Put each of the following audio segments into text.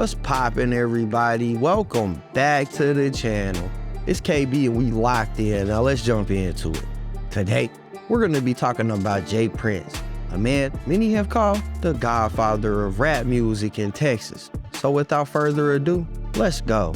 What's poppin', everybody? Welcome back to the channel. It's KB and we locked in. Now let's jump into it. Today, we're going to be talking about J. Prince, a man many have called the godfather of rap music in Texas. So without further ado, let's go.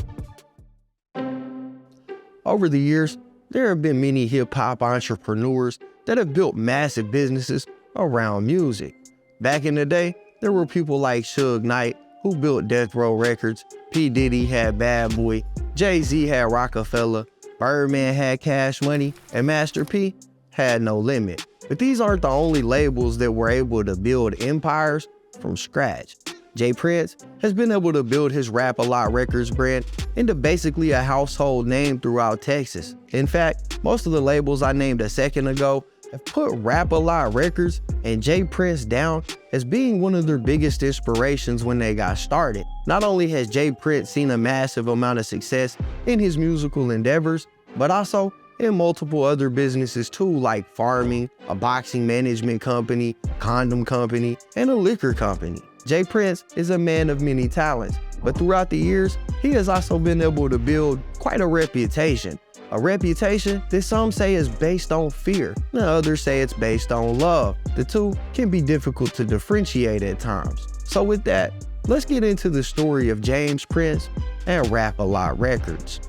Over the years, there have been many hip-hop entrepreneurs that have built massive businesses around music. Back in the day, there were people like Suge Knight, who built Death Row Records, P. Diddy had Bad Boy, Jay-Z had Rockefeller, Birdman had Cash Money, and Master P had No Limit. But these aren't the only labels that were able to build empires from scratch. J. Prince has been able to build his Rap-A-Lot Records brand into basically a household name throughout Texas. In fact, most of the labels I named a second ago have put Rap-A-Lot Records and J. Prince down as being one of their biggest inspirations when they got started. Not only has J. Prince seen a massive amount of success in his musical endeavors, but also in multiple other businesses too, like farming, a boxing management company, condom company, and a liquor company. J. Prince is a man of many talents, but throughout the years, he has also been able to build quite a reputation. A reputation that some say is based on fear, and others say it's based on love. The two can be difficult to differentiate at times. So with that, let's get into the story of James Prince and Rap-A-Lot Records.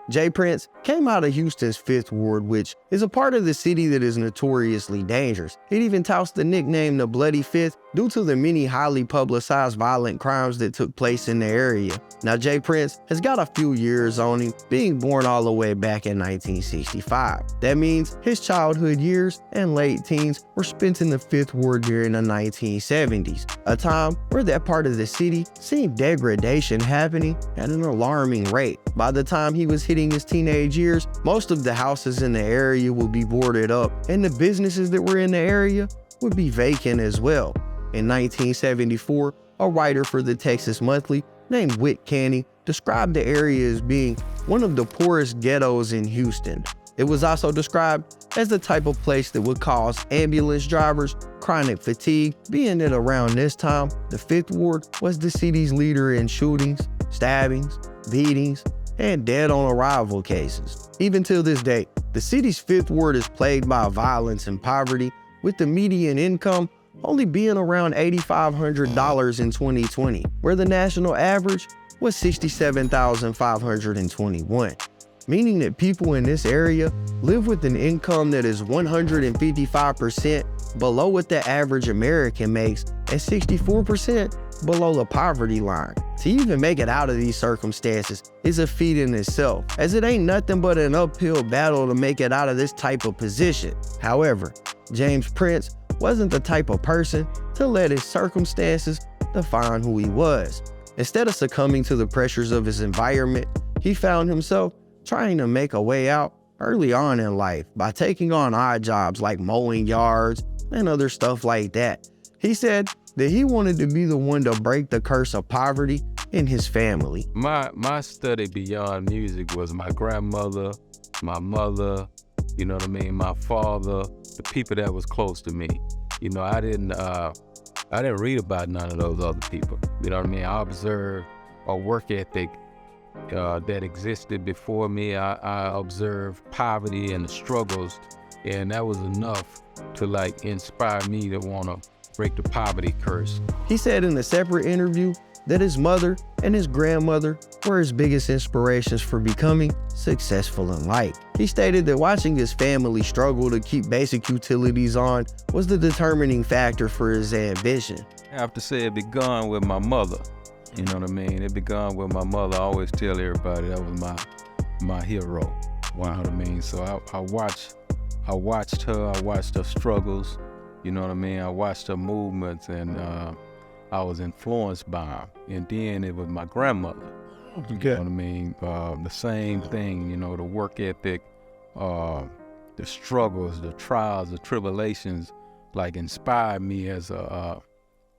J. Prince came out of Houston's 5th Ward, which is a part of the city that is notoriously dangerous. It even touts the nickname the Bloody Fifth due to the many highly publicized violent crimes that took place in the area. Now, J. Prince has got a few years on him, being born all the way back in 1965. That means his childhood years and late teens were spent in the 5th Ward during the 1970s, a time where that part of the city seen degradation happening at an alarming rate. By the time he was hitting his teenage years, most of the houses in the area would be boarded up, and the businesses that were in the area would be vacant as well. In 1974, a writer for the Texas Monthly named Whit Canny described the area as being one of the poorest ghettos in Houston. It was also described as the type of place that would cause ambulance drivers chronic fatigue, being that around this time, the 5th Ward was the city's leader in shootings, stabbings, beatings, and dead on arrival cases. Even till this day, the city's 5th Ward is plagued by violence and poverty, with the median income only being around $8,500 in 2020, where the national average was $67,521, meaning that people in this area live with an income that is 155% below what the average American makes and 64% below the poverty line. To even make it out of these circumstances is a feat in itself, as it ain't nothing but an uphill battle to make it out of this type of position. However, James Prince wasn't the type of person to let his circumstances define who he was. Instead of succumbing to the pressures of his environment, he found himself trying to make a way out early on in life by taking on odd jobs like mowing yards and other stuff like that. He said that he wanted to be the one to break the curse of poverty in his family. My study beyond music was my grandmother, my mother, you know what I mean, my father, the people that was close to me. You know, I didn't read about none of those other people. You know what I mean? I observed a work ethic that existed before me. I observed poverty and the struggles, and that was enough to like inspire me to want to break the poverty curse. He said in a separate interview that his mother and his grandmother were his biggest inspirations for becoming successful in life. He stated that watching his family struggle to keep basic utilities on was the determining factor for his ambition. I have to say it began with my mother. You know what I mean? It began with my mother. I always tell everybody that was my hero. You know what I mean? So I watched her, I watched her struggles. You know what I mean? I watched her movements, and I was influenced by her. And then it was my grandmother. You know what I mean? The same thing, you know, the work ethic, the struggles, the trials, the tribulations, like inspired me as a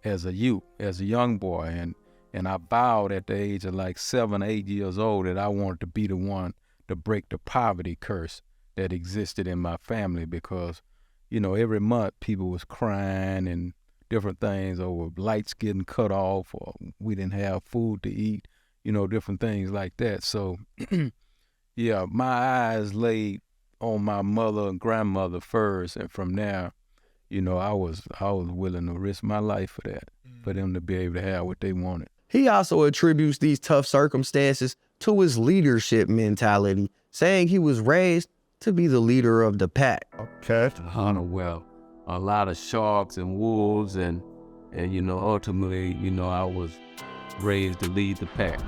youth, as a young boy. And I vowed at the age of like 7, 8 years old that I wanted to be the one to break the poverty curse that existed in my family, because, you know, every month people was crying and different things over lights getting cut off, or we didn't have food to eat, different things like that. So, yeah, my eyes laid on my mother and grandmother first, and from there, I was willing to risk my life for that, for them to be able to have what they wanted. He also attributes these tough circumstances to his leadership mentality, saying he was raised to be the leader of the pack. Okay. Well, a lot of sharks and wolves, and ultimately, I was raised to lead the pack.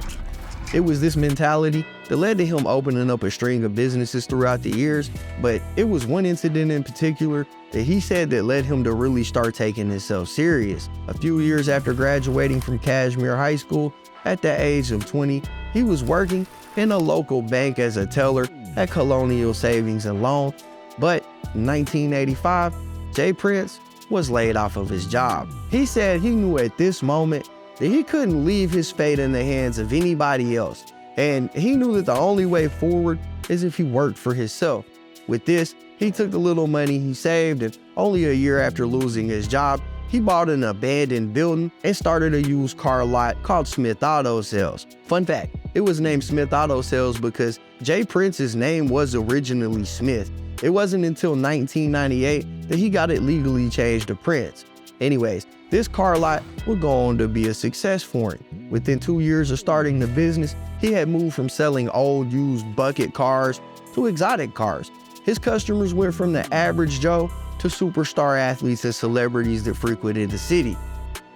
It was this mentality that led to him opening up a string of businesses throughout the years, but it was one incident in particular that he said that led him to really start taking himself serious. A few years after graduating from Kashmir High School, at the age of 20, he was working in a local bank as a teller at Colonial Savings and Loan, but in 1985, J. Prince was laid off of his job. He said he knew at this moment that he couldn't leave his fate in the hands of anybody else, and he knew that the only way forward is if he worked for himself. With this, he took the little money he saved, and only a year after losing his job, he bought an abandoned building and started a used car lot called Smith Auto Sales. Fun fact, it was named Smith Auto Sales because J. Prince's name was originally Smith. It wasn't until 1998 that he got it legally changed to Prince. Anyways, this car lot would go on to be a success for him. Within 2 years of starting the business, he had moved from selling old used bucket cars to exotic cars. His customers went from the average Joe to superstar athletes and celebrities that frequented the city.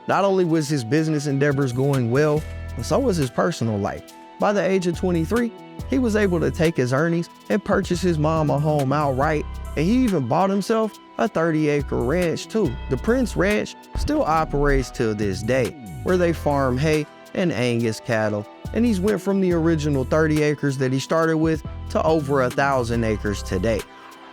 Not only was his business endeavors going well, but so was his personal life. By the age of 23, he was able to take his earnings and purchase his mom a home outright, and he even bought himself a 30-acre ranch too. The Prince Ranch still operates till this day, where they farm hay and Angus cattle, and he's went from the original 30 acres that he started with to over 1,000 acres today.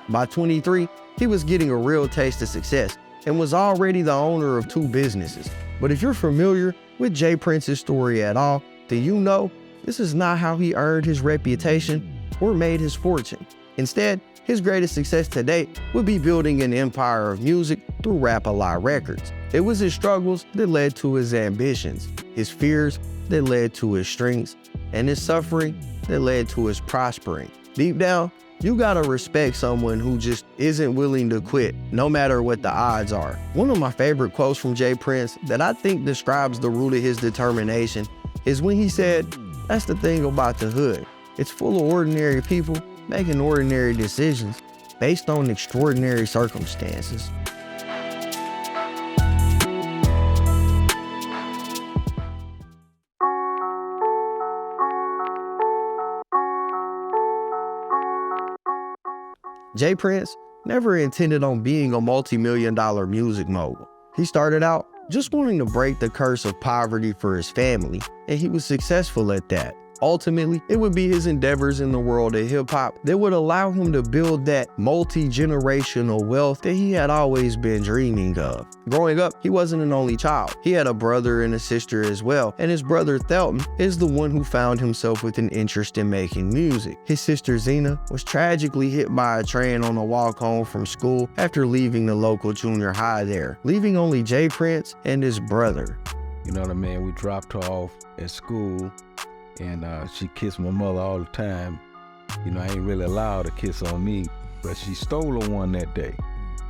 By 23, he was getting a real taste of success and was already the owner of 2 businesses. But if you're familiar with J. Prince's story at all, then you know this is not how he earned his reputation or made his fortune. Instead, his greatest success to date would be building an empire of music through Rap-A-Lot Records. It was his struggles that led to his ambitions, his fears that led to his strengths, and his suffering that led to his prospering. Deep down, you gotta respect someone who just isn't willing to quit, no matter what the odds are. One of my favorite quotes from J. Prince that I think describes the root of his determination is when he said, "That's the thing about the hood. It's full of ordinary people making ordinary decisions based on extraordinary circumstances." J. Prince never intended on being a multi-million-dollar music mogul. He started out just wanting to break the curse of poverty for his family, and he was successful at that. Ultimately, it would be his endeavors in the world of hip-hop that would allow him to build that multi-generational wealth that he had always been dreaming of. Growing up, he wasn't an only child. He had a brother and a sister as well, and his brother Thelton is the one who found himself with an interest in making music. His sister Zena was tragically hit by a train on a walk home from school after leaving the local junior high there, leaving only J. Prince and his brother. You know what I mean? We dropped her off at school, and she kissed my mother all the time. I ain't really allowed to kiss on me, but she stole a one that day.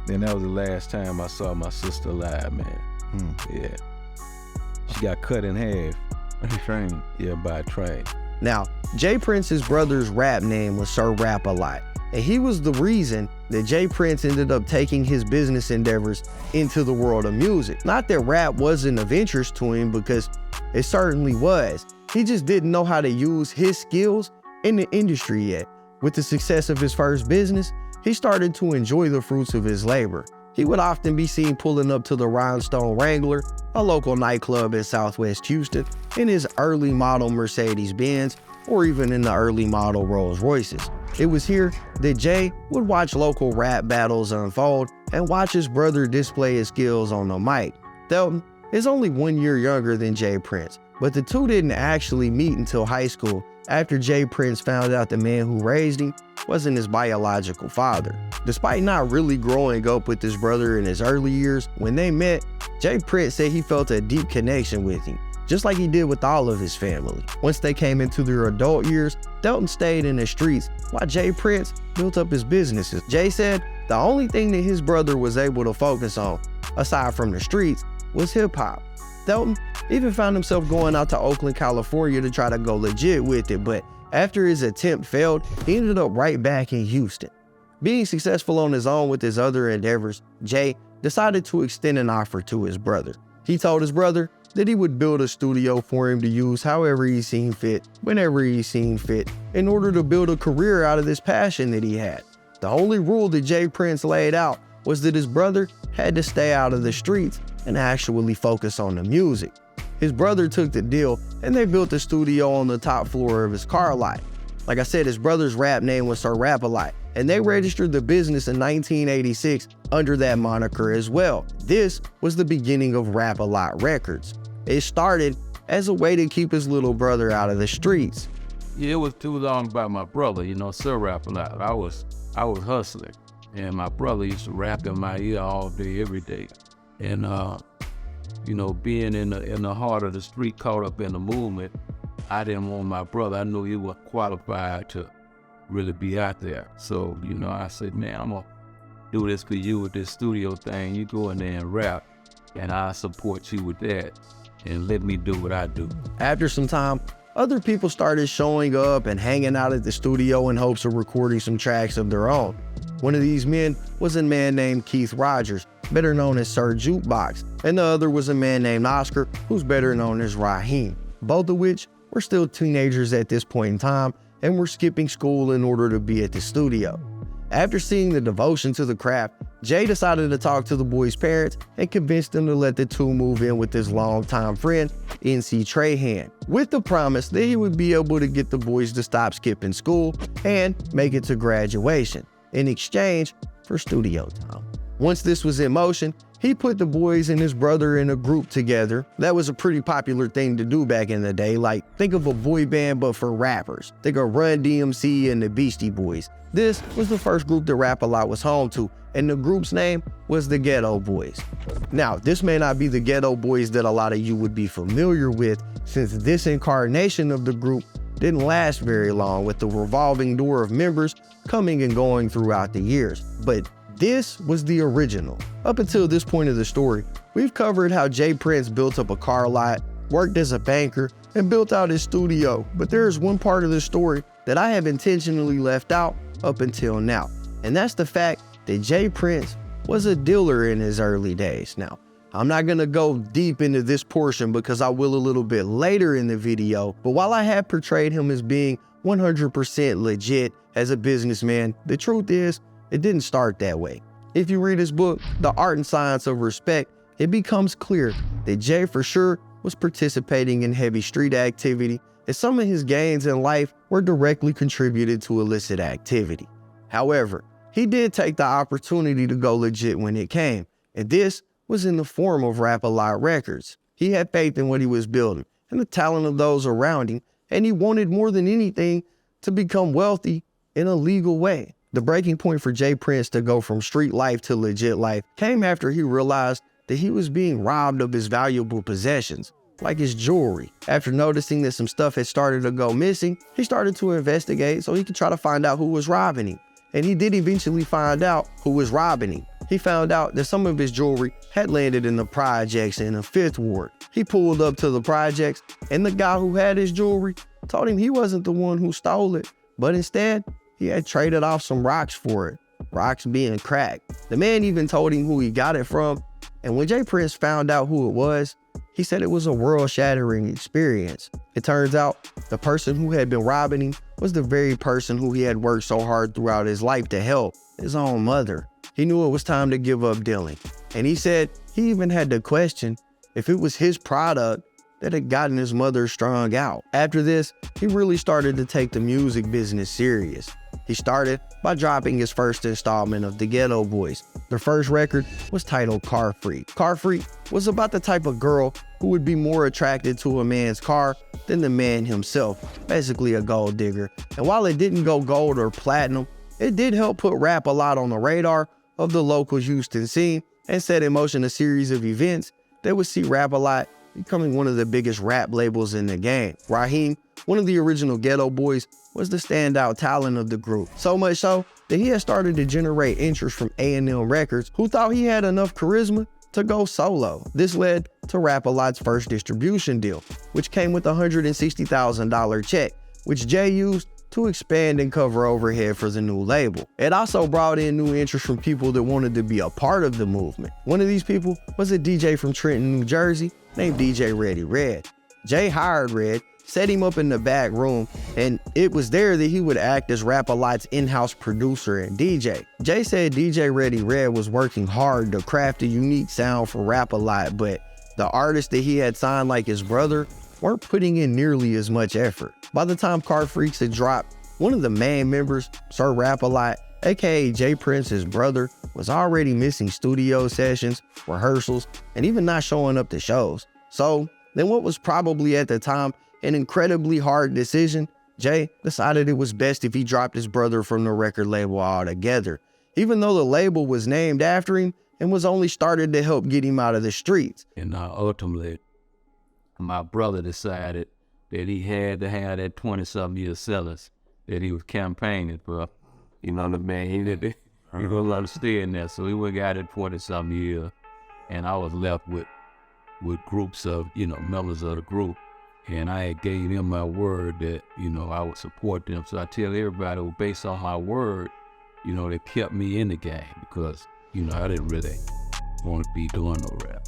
Then that was the last time I saw my sister alive, man. Yeah. She got cut in half. By a train? Yeah, by a train. Now, J. Prince's brother's rap name was Sir Rap-A-Lot, and he was the reason that J. Prince ended up taking his business endeavors into the world of music. Not that rap wasn't of interest to him, because it certainly was. He just didn't know how to use his skills in the industry yet. With the success of his first business, he started to enjoy the fruits of his labor. He would often be seen pulling up to the Rhinestone Wrangler, a local nightclub in Southwest Houston, in his early model Mercedes-Benz, or even in the early model Rolls Royces. It was here that Jay would watch local rap battles unfold and watch his brother display his skills on the mic. Thelton is only 1 year younger than J. Prince, but the two didn't actually meet until high school after J. Prince found out the man who raised him wasn't his biological father. Despite not really growing up with his brother in his early years, when they met, J. Prince said he felt a deep connection with him, just like he did with all of his family. Once they came into their adult years, Delton stayed in the streets while J. Prince built up his businesses. Jay said the only thing that his brother was able to focus on, aside from the streets, was hip-hop. Delton even found himself going out to Oakland, California to try to go legit with it, but after his attempt failed, he ended up right back in Houston. Being successful on his own with his other endeavors, Jay decided to extend an offer to his brother. He told his brother that he would build a studio for him to use however he seen fit, whenever he seen fit, in order to build a career out of this passion that he had. The only rule that J. Prince laid out was that his brother had to stay out of the streets and actually focus on the music. His brother took the deal and they built the studio on the top floor of his car lot. Like I said, his brother's rap name was Sir Rap-A-Lot, and they registered the business in 1986 under that moniker as well. This was the beginning of Rap-A-Lot Records. It started as a way to keep his little brother out of the streets. Yeah, it was too long about my brother, Sir Rap-A-Lot. I was hustling, and my brother used to rap in my ear all day, every day. And being in the heart of the street, caught up in the movement, I didn't want my brother. I knew he was qualified to really be out there. So, I said, man, I'm gonna do this for you with this studio thing. You go in there and rap, and I'll support you with that, and let me do what I do. After some time, other people started showing up and hanging out at the studio in hopes of recording some tracks of their own. One of these men was a man named Keith Rogers, better known as Sir Jukebox, and the other was a man named Oscar, who's better known as Raheem, both of which were still teenagers at this point in time and were skipping school in order to be at the studio. After seeing the devotion to the craft, Jay decided to talk to the boys' parents and convinced them to let the two move in with his longtime friend, NC Trahan, with the promise that he would be able to get the boys to stop skipping school and make it to graduation in exchange for studio time. Once this was in motion, he put the boys and his brother in a group together. That was a pretty popular thing to do back in the day. Like, think of a boy band, but for rappers. Think of Run DMC and the Beastie Boys. This was the first group that Rap-A-Lot was home to, and the group's name was the Ghetto Boys. Now, this may not be the Ghetto Boys that a lot of you would be familiar with, since this incarnation of the group didn't last very long, with the revolving door of members coming and going throughout the years. But this was the original. Up until this point of the story, we've covered how J. Prince built up a car lot, worked as a banker, and built out his studio. But there is one part of the story that I have intentionally left out up until now, and that's the fact that J. Prince was a dealer in his early days. Now, I'm not gonna go deep into this portion because I will a little bit later in the video, but while I have portrayed him as being 100% legit as a businessman, the truth is, it didn't start that way. If you read his book, The Art and Science of Respect, it becomes clear that Jay for sure was participating in heavy street activity, and some of his gains in life were directly contributed to illicit activity. However, he did take the opportunity to go legit when it came, and this was in the form of Rap-A-Lot Records. He had faith in what he was building and the talent of those around him, and he wanted more than anything to become wealthy in a legal way. The breaking point for J. Prince to go from street life to legit life came after he realized that he was being robbed of his valuable possessions, like his jewelry. After noticing that some stuff had started to go missing, he started to investigate so he could try to find out who was robbing him. And he did eventually find out who was robbing him. He found out that some of his jewelry had landed in the projects in the 5th Ward. He pulled up to the projects, and the guy who had his jewelry told him he wasn't the one who stole it, but instead, he had traded off some rocks for it, rocks being crack. The man even told him who he got it from, and when J. Prince found out who it was, he said it was a world-shattering experience. It turns out the person who had been robbing him was the very person who he had worked so hard throughout his life to help, his own mother. He knew it was time to give up dealing, and he said he even had to question if it was his product that had gotten his mother strung out. After this, he really started to take the music business serious. He started by dropping his first installment of the Ghetto Boys. Their first record was titled Car Freak. Car Freak was about the type of girl who would be more attracted to a man's car than the man himself, basically a gold digger. And while it didn't go gold or platinum, it did help put Rap a Lot on the radar of the local Houston scene and set in motion a series of events that would see Rap a Lot becoming one of the biggest rap labels in the game. Raheem, one of the original Ghetto Boys, was the standout talent of the group. So much so that he had started to generate interest from A&M Records, who thought he had enough charisma to go solo. This led to Rap a Lot's first distribution deal, which came with a $160,000 check, which Jay used to expand and cover overhead for the new label. It also brought in new interest from people that wanted to be a part of the movement. One of these people was a DJ from Trenton, New Jersey, named DJ Ready Red. Jay hired Red, set him up in the back room, and it was there that he would act as Rap a Lot's in-house producer and DJ. Jay said DJ Ready Red was working hard to craft a unique sound for Rap a Lot, but the artists that he had signed like his brother weren't putting in nearly as much effort. By the time Car Freaks had dropped, one of the main members, Sir Rap a Lot, aka Jay Prince's brother, was already missing studio sessions, rehearsals, and even not showing up to shows. So then what was probably at the time an incredibly hard decision, Jay decided it was best if he dropped his brother from the record label altogether, even though the label was named after him and was only started to help get him out of the streets. And ultimately, my brother decided that he had to have that 20-something year sellers that he was campaigning for. You know what I mean? He didn't understand that, so he went got it 20-something years, and I was left with groups of, members of the group. And I had gave them my word that, I would support them. So I tell everybody, well, based on my word, they kept me in the game because, I didn't really want to be doing no rap.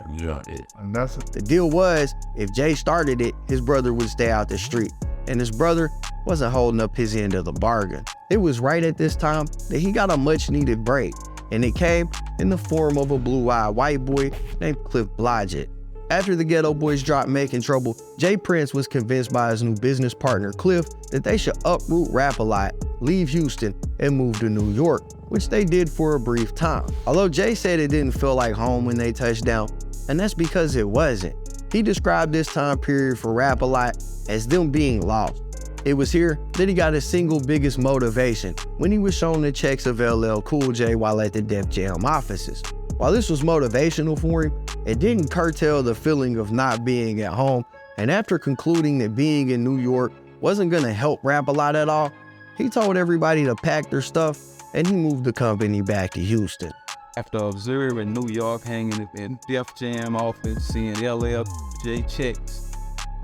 And the deal was, if Jay started it, his brother would stay out the street. And his brother wasn't holding up his end of the bargain. It was right at this time that he got a much needed break. And it came in the form of a blue-eyed white boy named Cliff Blodgett. After the Ghetto Boys dropped Making Trouble, Jay Prince was convinced by his new business partner Cliff that they should uproot Rap a Lot, leave Houston, and move to New York, which they did for a brief time. Although Jay said it didn't feel like home when they touched down, and that's because it wasn't. He described this time period for Rap a Lot as them being lost. It was here that he got his single biggest motivation, when he was shown the checks of LL Cool J while at the Def Jam offices. While this was motivational for him, it didn't curtail the feeling of not being at home, and after concluding that being in New York wasn't gonna help Rap a Lot at all, he told everybody to pack their stuff and he moved the company back to Houston. After observing New York, hanging in Def Jam office, seeing LL.J. checks,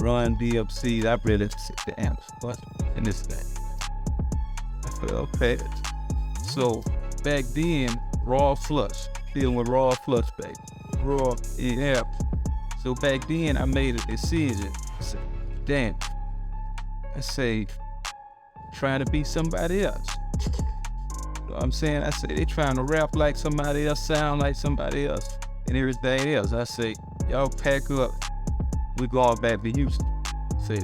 Run DMC, I really said, damn, what's in this thing? I felt bad. So back then, Raw Flush, dealing with Raw Flush, baby. Raw, yeah. So back then, I made a decision. I said, damn, I say, trying to be somebody else. You know what I'm saying? I say, they trying to rap like somebody else, sound like somebody else, and everything else. I say, y'all pack up. We going back to Houston. Say,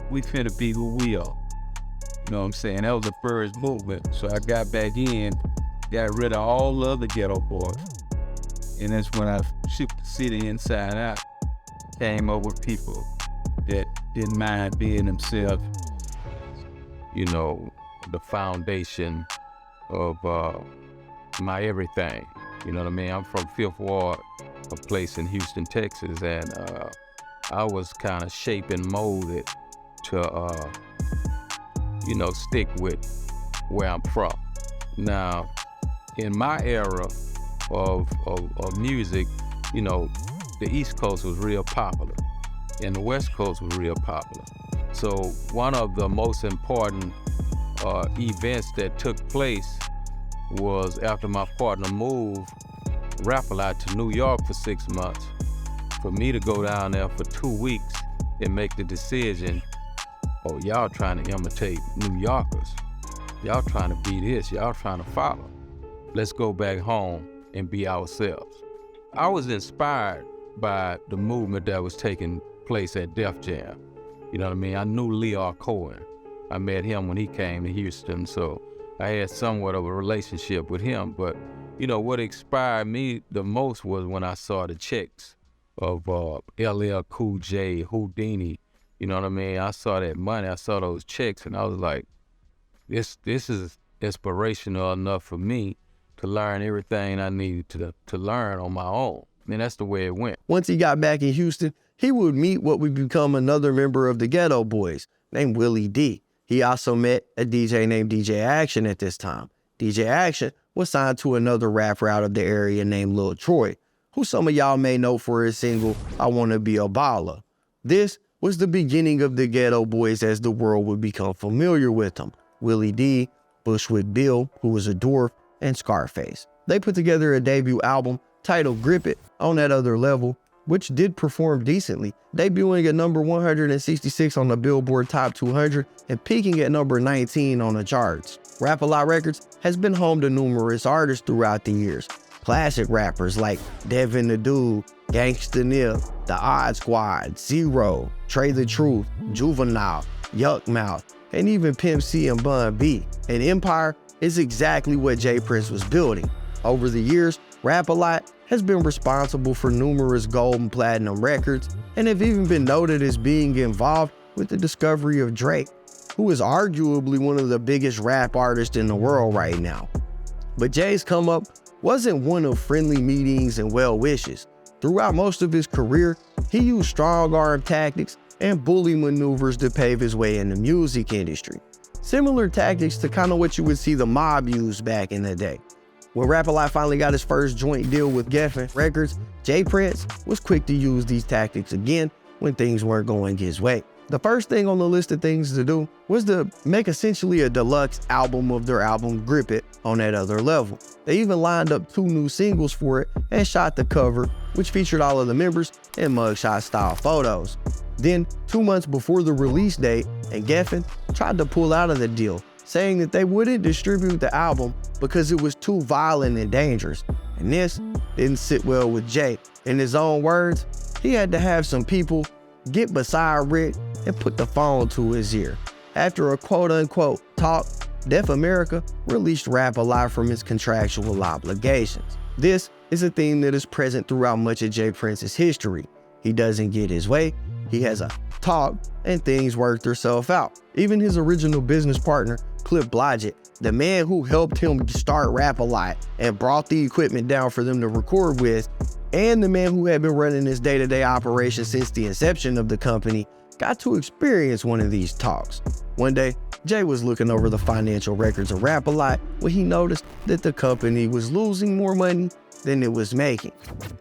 we finna be who we are. You know what I'm saying? That was the first movement. So I got back in, got rid of all the other Ghetto Boys. And that's when I shipped the city inside out. Came up with people that didn't mind being themselves. The foundation of my everything. You know what I mean? I'm from Fifth Ward, a place in Houston, Texas, and I was kind of shaped and molded to, stick with where I'm from. Now, in my era of music, the East Coast was real popular, and the West Coast was real popular. So one of the most important events that took place was after my partner moved Rap a Lot to New York for 6 months, for me to go down there for 2 weeks and make the decision, oh, y'all trying to imitate New Yorkers. Y'all trying to be this, y'all trying to follow. Let's go back home and be ourselves. I was inspired by the movement that was taking place at Def Jam. You know what I mean? I knew Lear Cohen. I met him when he came to Houston, so I had somewhat of a relationship with him, but you know, what inspired me the most was when I saw the checks of LL Cool J, Houdini. You know what I mean? I saw that money, I saw those checks, and I was like, this is inspirational enough for me to learn everything I needed to learn on my own. I mean, that's the way it went. Once he got back in Houston, he would meet what would become another member of the Ghetto Boys named Willie D. He also met a DJ named DJ Action at this time. DJ Action was signed to another rapper out of the area named Lil Troy, who some of y'all may know for his single, I Wanna Be a Baller. This was the beginning of the Ghetto Boys as the world would become familiar with them. Willie D, Bushwick Bill, who was a dwarf, and Scarface. They put together a debut album titled Grip It on That Other Level, which did perform decently, debuting at number 166 on the Billboard Top 200 and peaking at number 19 on the charts. Rap-A-Lot Records has been home to numerous artists throughout the years. Classic rappers like Devin the Dude, Gangsta Nip, The Odd Squad, Zero, Trey the Truth, Juvenile, Yuck Mouth, and even Pimp C and Bun B. And Empire is exactly what J Prince was building. Over the years, Rap-A-Lot has been responsible for numerous gold and platinum records and have even been noted as being involved with the discovery of Drake, who is arguably one of the biggest rap artists in the world right now. But Jay's come up wasn't one of friendly meetings and well wishes. Throughout most of his career, he used strong arm tactics and bully maneuvers to pave his way in the music industry. Similar tactics to kind of what you would see the mob use back in the day. When Rap-A-Lot finally got his first joint deal with Geffen Records, J Prince was quick to use these tactics again when things weren't going his way. The first thing on the list of things to do was to make essentially a deluxe album of their album Grip It on That Other Level. They even lined up 2 new singles for it and shot the cover, which featured all of the members in mugshot style photos. Then, 2 months before the release date, and Geffen tried to pull out of the deal, saying that they wouldn't distribute the album because it was too violent and dangerous. And this didn't sit well with Jay. In his own words, he had to have some people get beside Rick and put the phone to his ear. After a quote-unquote talk, Def America released Rap-A-Lot from his contractual obligations. This is a theme that is present throughout much of J Prince's history. He doesn't get his way, he has a talk, and things work themselves out. Even his original business partner, Cliff Blodgett, the man who helped him start Rap-A-Lot and brought the equipment down for them to record with, and the man who had been running his day-to-day operation since the inception of the company, got to experience one of these talks. One day, Jay was looking over the financial records of Rap-A-Lot when he noticed that the company was losing more money than it was making.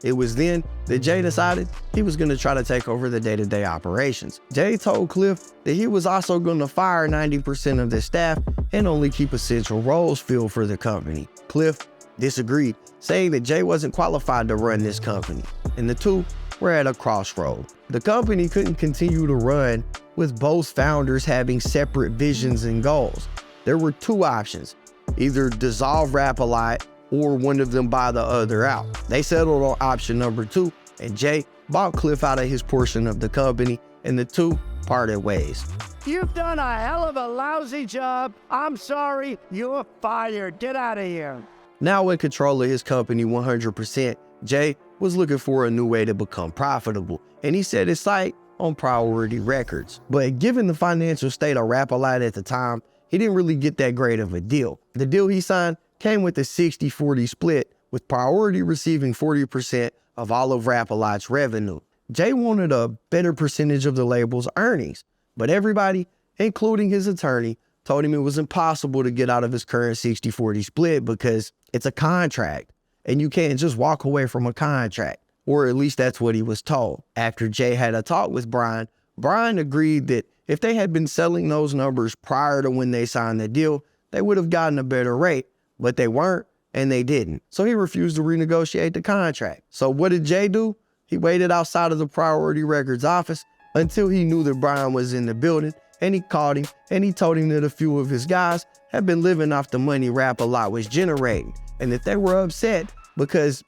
It was then that Jay decided he was going to try to take over the day-to-day operations. Jay told Cliff that he was also going to fire 90% of the staff and only keep essential roles filled for the company. Cliff disagreed, saying that Jay wasn't qualified to run this company, and the two were at a crossroad. The company couldn't continue to run with both founders having separate visions and goals. There were 2 options, either dissolve Rap-A-Lot or one of them buy the other out. They settled on option number 2, and Jay bought Cliff out of his portion of the company, and the two parted ways. You've done a hell of a lousy job. I'm sorry, you're fired. Get out of here. Now in control of his company 100%, Jay was looking for a new way to become profitable, and he set his sight on Priority Records. But given the financial state of Rap-A-Lot at the time, he didn't really get that great of a deal. The deal he signed came with a 60-40 split, with Priority receiving 40% of all of Rap-A-Lot's revenue. Jay wanted a better percentage of the label's earnings, but everybody, including his attorney, told him it was impossible to get out of his current 60-40 split because it's a contract, and you can't just walk away from a contract, or at least that's what he was told. After Jay had a talk with Brian agreed that if they had been selling those numbers prior to when they signed the deal, they would have gotten a better rate, but they weren't, and they didn't. So he refused to renegotiate the contract. So what did Jay do? He waited outside of the Priority Records office until he knew that Brian was in the building, and he called him and he told him that a few of his guys had been living off the money Rap-A-Lot was generating, and that they were upset because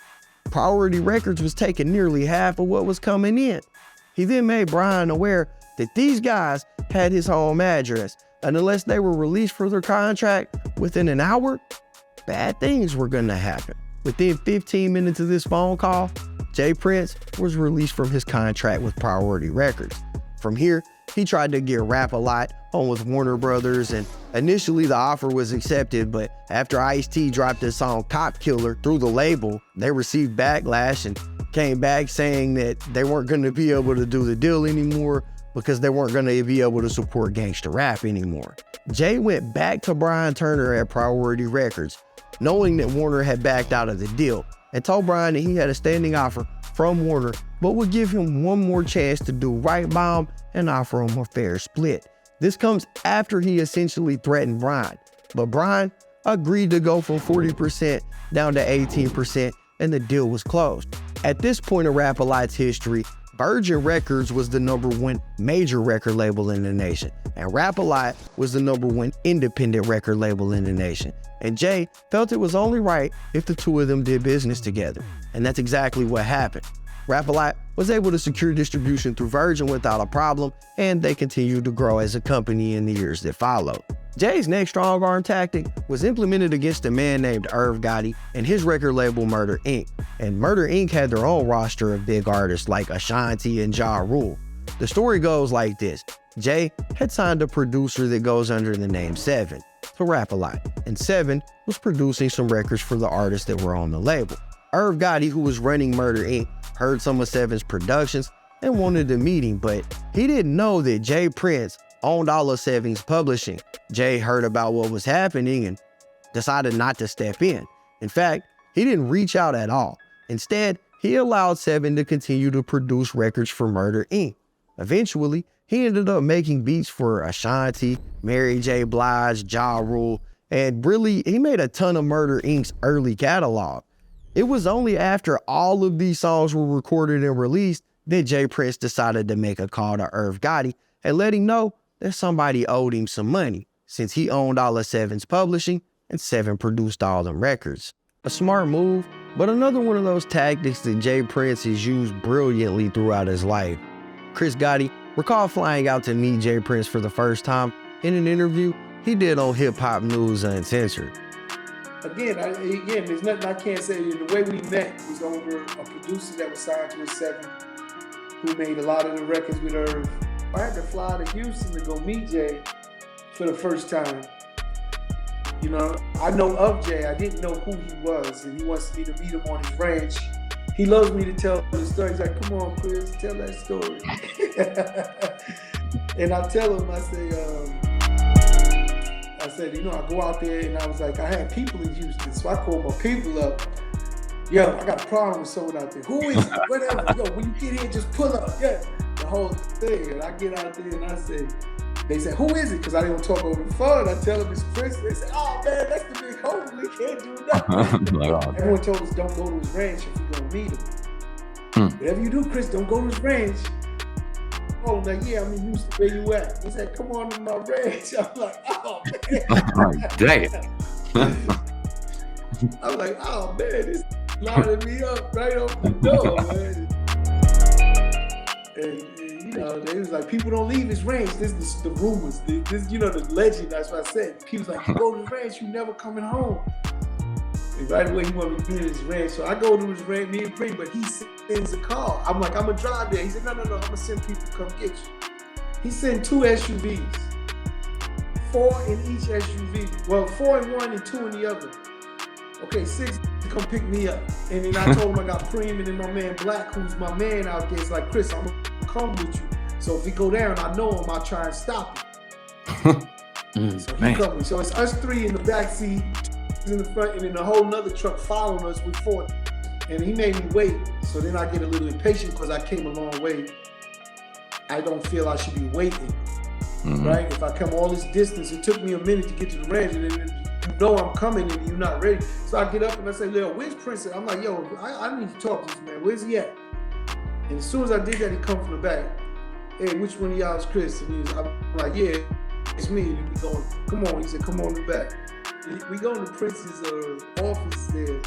Priority Records was taking nearly half of what was coming in. He then made Brian aware that these guys had his home address, and unless they were released for their contract within an hour, bad things were gonna happen. Within 15 minutes of this phone call, J. Prince was released from his contract with Priority Records. From here, he tried to get Rap-A-Lot on with Warner Brothers, and initially the offer was accepted, but after Ice-T dropped his song Cop Killer through the label, they received backlash and came back saying that they weren't going to be able to do the deal anymore because they weren't going to be able to support gangster rap anymore. Jay went back to Brian Turner at Priority Records, knowing that Warner had backed out of the deal, and told Brian that he had a standing offer from Warner, but would give him one more chance to do right by him and offer him a fair split. This comes after he essentially threatened Brian, but Brian agreed to go from 40% down to 18%, and the deal was closed. At this point of Rap-A-Lot's history, Virgin Records was the #1 major record label in the nation, and Rap-A-Lot was the #1 independent record label in the nation. And Jay felt it was only right if the two of them did business together. And that's exactly what happened. Rap-A-Lot was able to secure distribution through Virgin without a problem, and they continued to grow as a company in the years that followed. Jay's next strong arm tactic was implemented against a man named Irv Gotti and his record label Murder Inc. And Murder Inc. had their own roster of big artists like Ashanti and Ja Rule. The story goes like this. Jay had signed a producer that goes under the name Seven to Rap-A-Lot, and Seven was producing some records for the artists that were on the label. Irv Gotti, who was running Murder Inc., heard some of Seven's productions and wanted to meet him, but he didn't know that J. Prince owned all of Seven's publishing. Jay heard about what was happening and decided not to step in. In fact, he didn't reach out at all. Instead, he allowed Seven to continue to produce records for Murder Inc. Eventually, he ended up making beats for Ashanti, Mary J. Blige, Ja Rule, and really, he made a ton of Murder Inc.'s early catalog. It was only after all of these songs were recorded and released that J. Prince decided to make a call to Irv Gotti and let him know that somebody owed him some money, since he owned all of Seven's publishing and Seven produced all them records. A smart move, but another one of those tactics that J. Prince has used brilliantly throughout his life. Chris Gotti recalled flying out to meet J. Prince for the first time in an interview he did on Hip Hop News Uncensored. Again, there's nothing I can't say. The way we met was over a producer that was signed to his Seven, who made a lot of the records with Irv. I had to fly to Houston to go meet Jay for the first time. You know, I know of Jay. I didn't know who he was, and he wants me to meet him on his ranch. He loves me to tell the story. He's like, "Come on, Chris, tell that story." And I tell him, I said, you know, I go out there and I was like, I had people in Houston, so I called my people up. Yo, I got a problem with someone out there. Who is it? Whatever. Yo, when you get here, just pull up. Yeah, the whole thing. And I get out there and I said, they said, who is it? Because I didn't want to talk over the phone. I tell them it's Chris. They said, oh man, that's the big homie. We can't do nothing. Everyone told us don't go to his ranch if we're gonna meet him. Whatever you do, Chris, don't go to his ranch. Oh, I'm like, yeah, I'm in Houston. Where you at? He said, come on to my ranch. I'm like, oh man. Damn. I'm like, oh man, this lining me up right off the door, man. And you know, they was like, people don't leave his ranch. This is the rumors. This, you know, the legend. That's what I said. People's like, you go to the ranch, you never coming home. And right away, he wanted me to be in his ranch. So I go to his ranch, me and Pring, but he sends a call. I'm like, I'm gonna drive there. He said, no, I'm gonna send people to come get you. He sent 2 SUVs, 4 in each SUV. Well, 4 in one and 2 in the other. Okay, 6 to come pick me up. And then I told him I got Preem and then my man Black, who's my man out there. It's like, Chris, I'm gonna come with you. So if he go down, I know him, I'll try and stop him. So he covered. So it's us 3 in the back seat, in the front, and then a whole nother truck following us with 4. And he made me wait. So then I get a little impatient because I came a long way. I don't feel I should be waiting, right? If I come all this distance, it took me a minute to get to the ranch, and then you know I'm coming and you're not ready. So I get up and I say, yo, where's Prince? I'm like, yo, I need to talk to this man. Where's he at? And as soon as I did that, he come from the back. Hey, which one of y'all is Chris? And I'm like, yeah, it's me. And he going, come on. He said, come on in the back. We go to Prince's office there.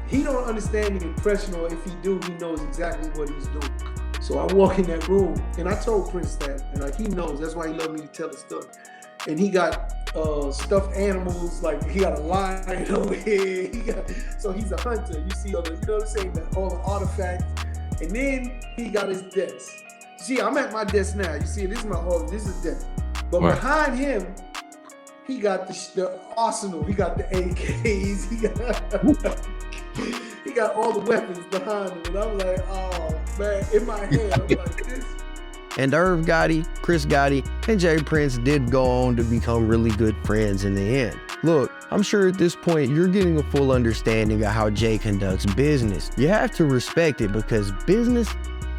He don't understand the impression, or if he do, he knows exactly what he's doing. So I walk in that room, and I told Prince that, and like he knows. That's why he loved me to tell the story. And he got stuffed animals. Like he got a lion over here. So he's a hunter. You see all the, you know what I'm saying? All the artifacts. And then he got his desk. See, I'm at my desk now. You see, this is my hall. This is desk. But Right. behind him, he got the arsenal. He got the AKs. He got all the weapons behind him. And I'm like, oh man, in my head, I'm like this. And Irv Gotti, Chris Gotti, and Jay Prince did go on to become really good friends in the end. Look, I'm sure at this point you're getting a full understanding of how Jay conducts business. You have to respect it because business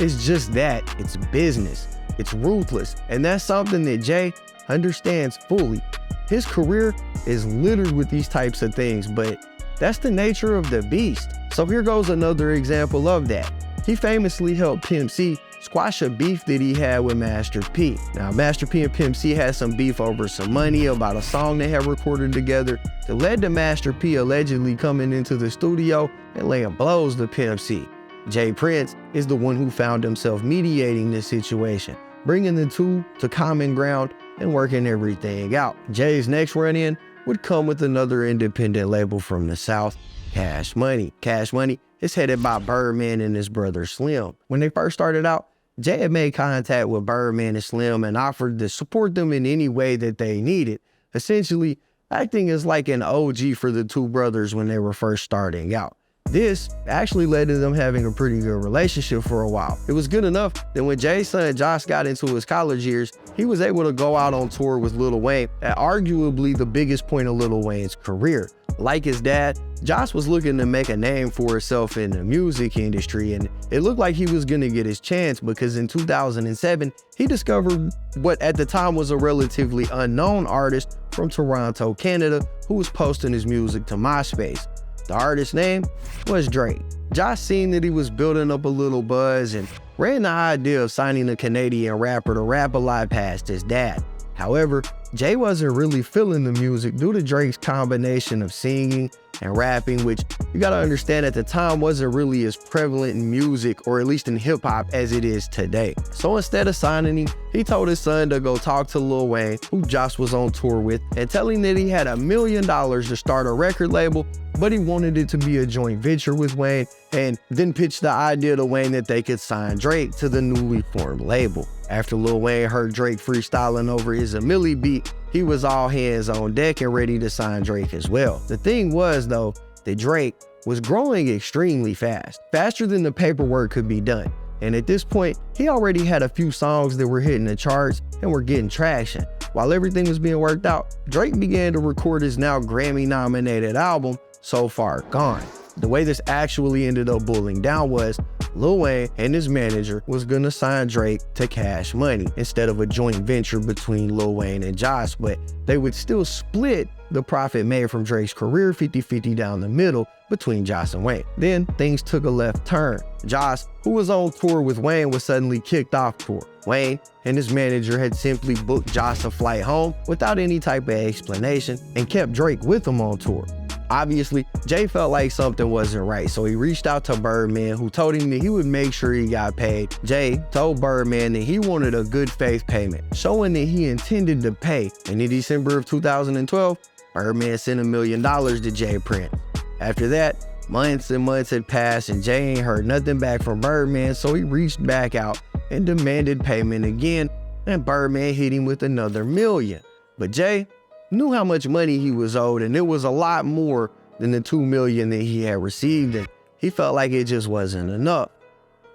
is just that. It's business. It's ruthless. And that's something that Jay understands fully. His career is littered with these types of things, but that's the nature of the beast. So here goes another example of that. He famously helped Pimp C squash a beef that he had with Master P. Now, Master P and Pimp C had some beef over some money about a song they had recorded together that led to Master P allegedly coming into the studio and laying blows to Pimp C. Jay Prince is the one who found himself mediating this situation, bringing the two to common ground and working everything out. Jay's next run-in would come with another independent label from the South, Cash Money. Cash Money is headed by Birdman and his brother Slim. When they first started out, Jay had made contact with Birdman and Slim and offered to support them in any way that they needed, essentially acting as like an OG for the two brothers when they were first starting out. This actually led to them having a pretty good relationship for a while. It was good enough that when Jay's son Josh got into his college years, he was able to go out on tour with Lil Wayne at arguably the biggest point of Lil Wayne's career. Like his dad, Josh was looking to make a name for himself in the music industry, and it looked like he was gonna get his chance because in 2007, he discovered what at the time was a relatively unknown artist from Toronto, Canada, who was posting his music to MySpace. The artist's name was Drake. Josh seen that he was building up a little buzz and ran the idea of signing a Canadian rapper to rap a lot past his dad. However, Jay wasn't really feeling the music due to Drake's combination of singing and rapping, which you gotta understand at the time wasn't really as prevalent in music, or at least in hip hop, as it is today. So instead of signing him, he told his son to go talk to Lil Wayne, who Josh was on tour with, and tell him that he had $1 million to start a record label, but he wanted it to be a joint venture with Wayne, and then pitched the idea to Wayne that they could sign Drake to the newly formed label. After Lil Wayne heard Drake freestyling over his $1 million beat, he was all hands on deck and ready to sign Drake as well. The thing was though, that Drake was growing extremely fast, faster than the paperwork could be done. And at this point, he already had a few songs that were hitting the charts and were getting traction. While everything was being worked out, Drake began to record his now Grammy-nominated album, So Far Gone. The way this actually ended up boiling down was Lil Wayne and his manager was gonna sign Drake to Cash Money instead of a joint venture between Lil Wayne and Josh, but they would still split the profit made from Drake's career 50-50 down the middle between Josh and Wayne. Then things took a left turn. Josh, who was on tour with Wayne, was suddenly kicked off tour. Wayne and his manager had simply booked Josh a flight home without any type of explanation and kept Drake with him on tour. Obviously, Jay felt like something wasn't right, so he reached out to Birdman, who told him that he would make sure he got paid. Jay told Birdman that he wanted a good faith payment, showing that he intended to pay. And in December of 2012, Birdman sent $1 million to Jay Prince. After that, months and months had passed and Jay ain't heard nothing back from Birdman, so he reached back out and demanded payment again, and Birdman hit him with another $1 million. But Jay knew how much money he was owed, and it was a lot more than the $2 million that he had received, and he felt like it just wasn't enough.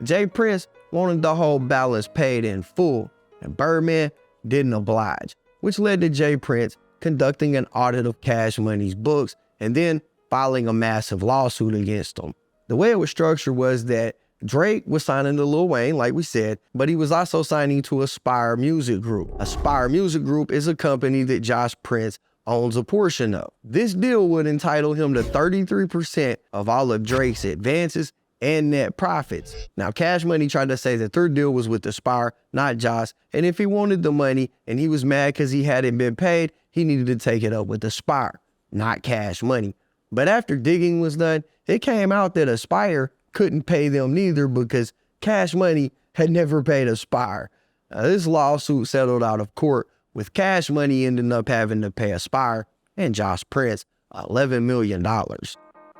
Jay Prince wanted the whole balance paid in full, and Birdman didn't oblige, which led to Jay Prince conducting an audit of Cash Money's books and then filing a massive lawsuit against him. The way it was structured was that Drake was signing to Lil Wayne, like we said, but he was also signing to Aspire Music Group. Aspire Music Group is a company that Josh Prince owns a portion of. This deal would entitle him to 33% of all of Drake's advances and net profits. Now, Cash Money tried to say that their deal was with Aspire, not Josh, and if he wanted the money and he was mad because he hadn't been paid, he needed to take it up with Aspire, not Cash Money. But after digging was done, it came out that Aspire couldn't pay them neither because Cash Money had never paid Aspire. This lawsuit settled out of court with Cash Money ending up having to pay Aspire and Josh Prince $11 million. Now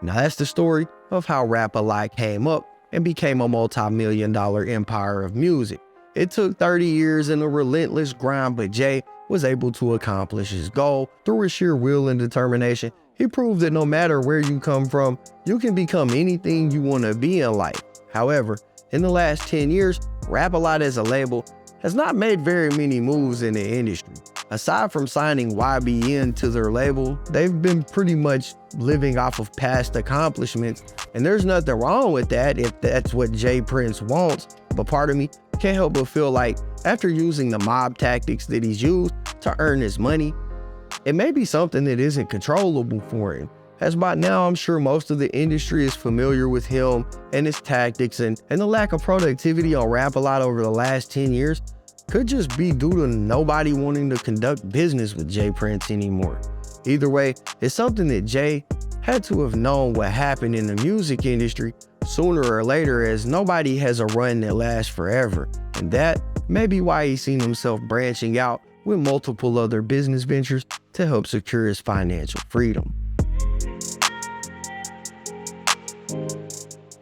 that's the story of how Rap-A-Lot came up and became a multi-million-dollar empire of music. It took 30 years and a relentless grind, but Jay was able to accomplish his goal through his sheer will and determination. He proved that no matter where you come from, you can become anything you want to be in life. However, in the last 10 years, Rap-A-Lot as a label has not made very many moves in the industry. Aside from signing YBN to their label, they've been pretty much living off of past accomplishments, and there's nothing wrong with that if that's what Jay Prince wants. But part of me can't help but feel like after using the mob tactics that he's used to earn his money, it may be something that isn't controllable for him. As by now, I'm sure most of the industry is familiar with him and his tactics, and the lack of productivity on Rap-A-Lot over the last 10 years could just be due to nobody wanting to conduct business with Jay Prince anymore. Either way, it's something that Jay had to have known what happened in the music industry sooner or later, as nobody has a run that lasts forever. And that may be why he's seen himself branching out with multiple other business ventures to help secure his financial freedom.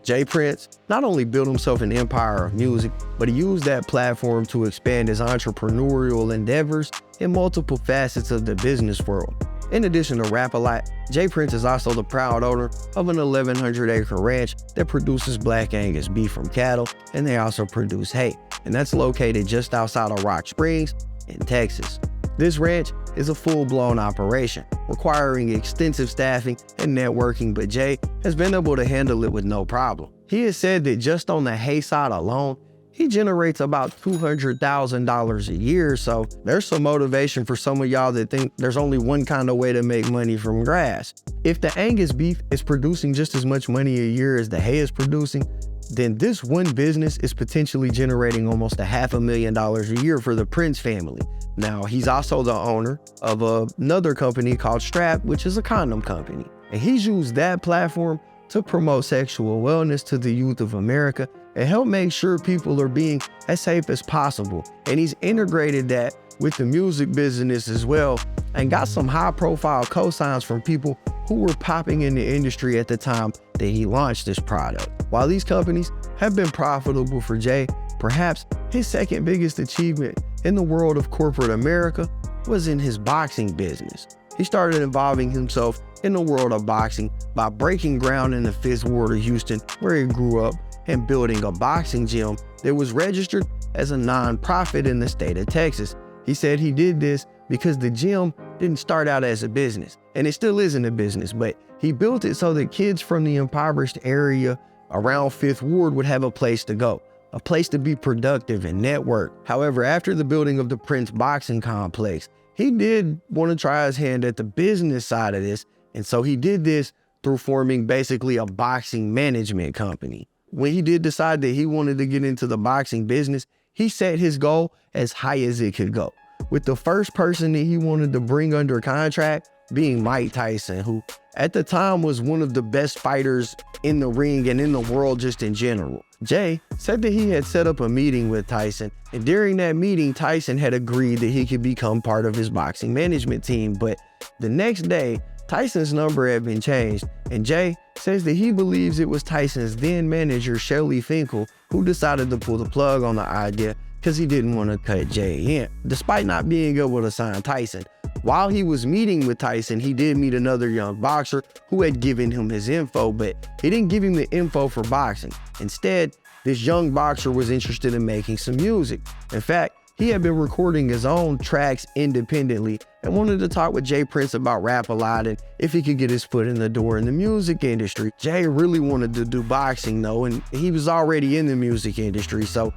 Jay Prince not only built himself an empire of music, but he used that platform to expand his entrepreneurial endeavors in multiple facets of the business world. In addition to Rap-A-Lot, Jay Prince is also the proud owner of an 1,100-acre ranch that produces Black Angus beef from cattle, and they also produce hay, and that's located just outside of Rock Springs in Texas. This ranch is a full-blown operation, requiring extensive staffing and networking, but Jay has been able to handle it with no problem. He has said that just on the hay side alone, he generates about $200,000 a year, so there's some motivation for some of y'all that think there's only one kind of way to make money from grass. If the Angus beef is producing just as much money a year as the hay is producing, then this one business is potentially generating almost $500,000 a year for the Prince family. Now, he's also the owner of another company called Strap, which is a condom company. And he's used that platform to promote sexual wellness to the youth of America and help make sure people are being as safe as possible. And he's integrated that with the music business as well, and got some high-profile co-signs from people who were popping in the industry at the time that he launched this product. While these companies have been profitable for Jay, perhaps his second biggest achievement in the world of corporate America was in his boxing business. He started involving himself in the world of boxing by breaking ground in the 5th Ward of Houston, where he grew up, and building a boxing gym that was registered as a non-profit in the state of Texas. He said he did this because the gym didn't start out as a business, and it still isn't a business, but he built it so that kids from the impoverished area around 5th Ward would have a place to go, a place to be productive and network. However, after the building of the Prince Boxing Complex, he did want to try his hand at the business side of this, and so he did this through forming basically a boxing management company. When he did decide that he wanted to get into the boxing business, he set his goal as high as it could go, with the first person that he wanted to bring under contract being Mike Tyson, who at the time was one of the best fighters in the ring and in the world just in general. Jay said that he had set up a meeting with Tyson, and during that meeting, Tyson had agreed that he could become part of his boxing management team. But the next day, Tyson's number had been changed, and Jay says that he believes it was Tyson's then manager, Shelly Finkel, who decided to pull the plug on the idea because he didn't want to cut Jay in. Despite not being able to sign Tyson, while he was meeting with Tyson, he did meet another young boxer who had given him his info, but he didn't give him the info for boxing. Instead, this young boxer was interested in making some music. In fact, he had been recording his own tracks independently and wanted to talk with Jay Prince about Rap-A-Lot and if he could get his foot in the door in the music industry. Jay really wanted to do boxing though, and he was already in the music industry, so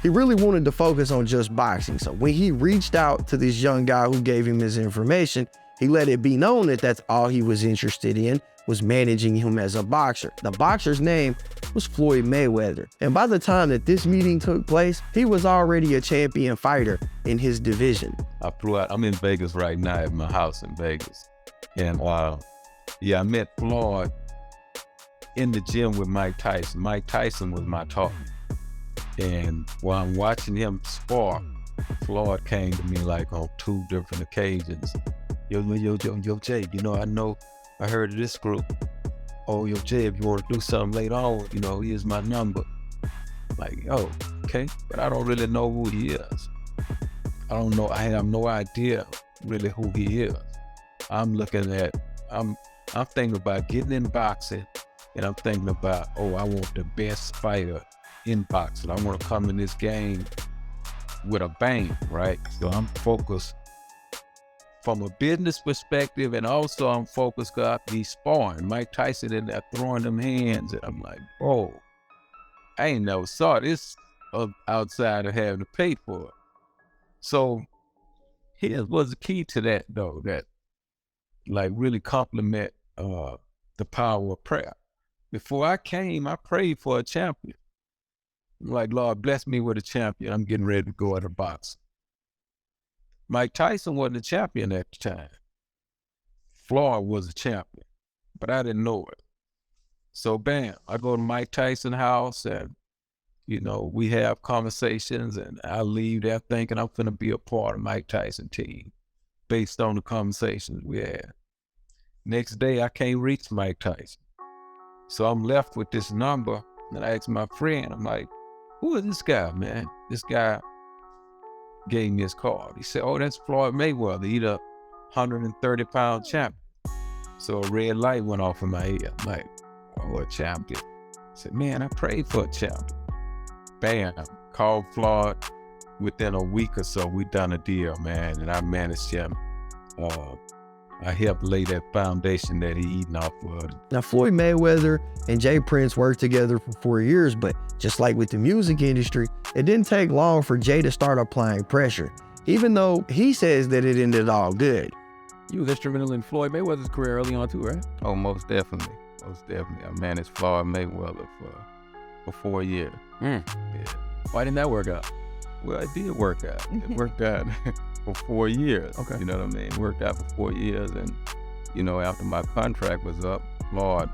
he really wanted to focus on just boxing. So when he reached out to this young guy who gave him his information, he let it be known that that's all he was interested in, was managing him as a boxer. The boxer's name was Floyd Mayweather. And by the time that this meeting took place, he was already a champion fighter in his division. I flew out. I'm in Vegas right now at my house in Vegas. And I met Floyd in the gym with Mike Tyson. Mike Tyson was my talk. And while I'm watching him spar, Floyd came to me like on 2 different occasions. Yo, Jay, I heard of this group. Oh, yo, Jay, if you want to do something later on, here's my number. Like, yo, okay, but I don't really know who he is. I don't know, I have no idea really who he is. I'm thinking about getting in boxing, and I'm thinking about, I want the best fighter in boxing. I want to come in this game with a bang, right? So I'm focused from a business perspective, and also I'm focused because he's sparring. Mike Tyson in there throwing them hands, and I'm like, bro, I ain't never saw this outside of having to pay for it. So here was the key to that, though, that like really complement the power of prayer. Before I came, I prayed for a champion. I'm like, Lord, bless me with a champion. I'm getting ready to go at a boxing. Mike Tyson wasn't a champion at the time. Floyd was a champion, but I didn't know it. So bam, I go to Mike Tyson's house, and we have conversations, and I leave there thinking I'm finna be a part of Mike Tyson team based on the conversations we had. Next day, I can't reach Mike Tyson. So I'm left with this number, and I asked my friend, I'm like, who is this guy, man? This guy gave me his card. He said, oh, that's Floyd Mayweather. He's a 130-pound champion. So a red light went off in my head. I'm like, oh, a champion. I said, man, I prayed for a champion. Bam, called Floyd. Within a week or so, we done a deal, man, and I managed him. I helped lay that foundation that he eating off of. Now, Floyd Mayweather and Jay Prince worked together for 4 years, but just like with the music industry, it didn't take long for Jay to start applying pressure, even though he says that it ended all good. You was instrumental in Floyd Mayweather's career early on too, right? Oh, most definitely. Most definitely. I managed Floyd Mayweather for 4 years. Yeah. Why didn't that work out? Well, it did work out. It worked out for 4 years. Okay. You know what I mean? It worked out for 4 years. And, after my contract was up, Floyd,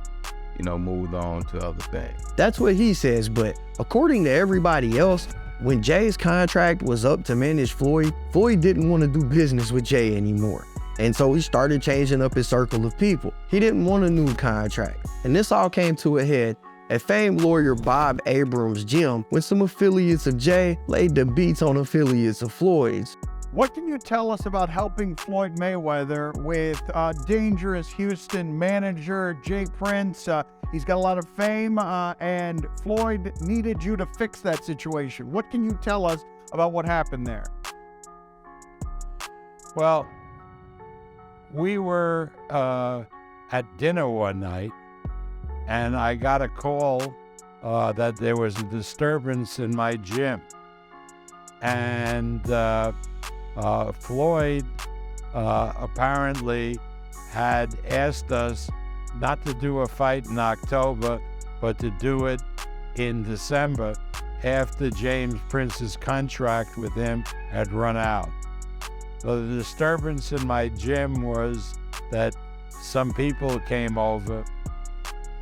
moved on to other things. That's what he says, but according to everybody else, when Jay's contract was up to manage Floyd, Floyd didn't want to do business with Jay anymore. And so he started changing up his circle of people. He didn't want a new contract. And this all came to a head at famed lawyer Bob Abrams' gym when some affiliates of Jay laid the beats on affiliates of Floyd's. What can you tell us about helping Floyd Mayweather with dangerous Houston manager Jay Prince? He's got a lot of fame, and Floyd needed you to fix that situation. What can you tell us about what happened there? Well, we were at dinner one night, and I got a call that there was a disturbance in my gym. And Floyd apparently had asked us not to do a fight in October, but to do it in December after James Prince's contract with him had run out. So the disturbance in my gym was that some people came over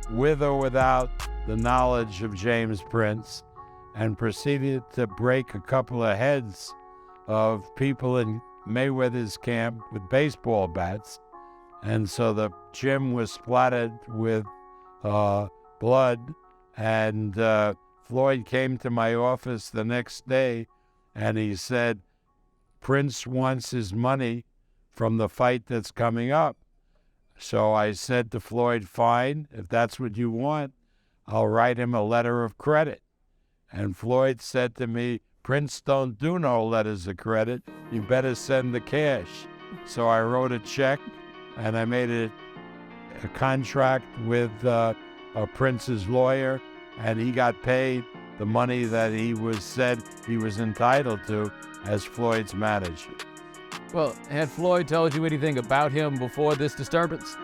with or without the knowledge of James Prince and proceeded to break a couple of heads of people in Mayweather's camp with baseball bats. And so the gym was splattered with blood. And Floyd came to my office the next day and he said, Prince wants his money from the fight that's coming up. So I said to Floyd, fine, if that's what you want, I'll write him a letter of credit. And Floyd said to me, Prince don't do no letters of credit. You better send the cash. So I wrote a check and I made a contract with Prince's lawyer, and he got paid the money that he said he was entitled to as Floyd's manager. Well, had Floyd told you anything about him before this disturbance?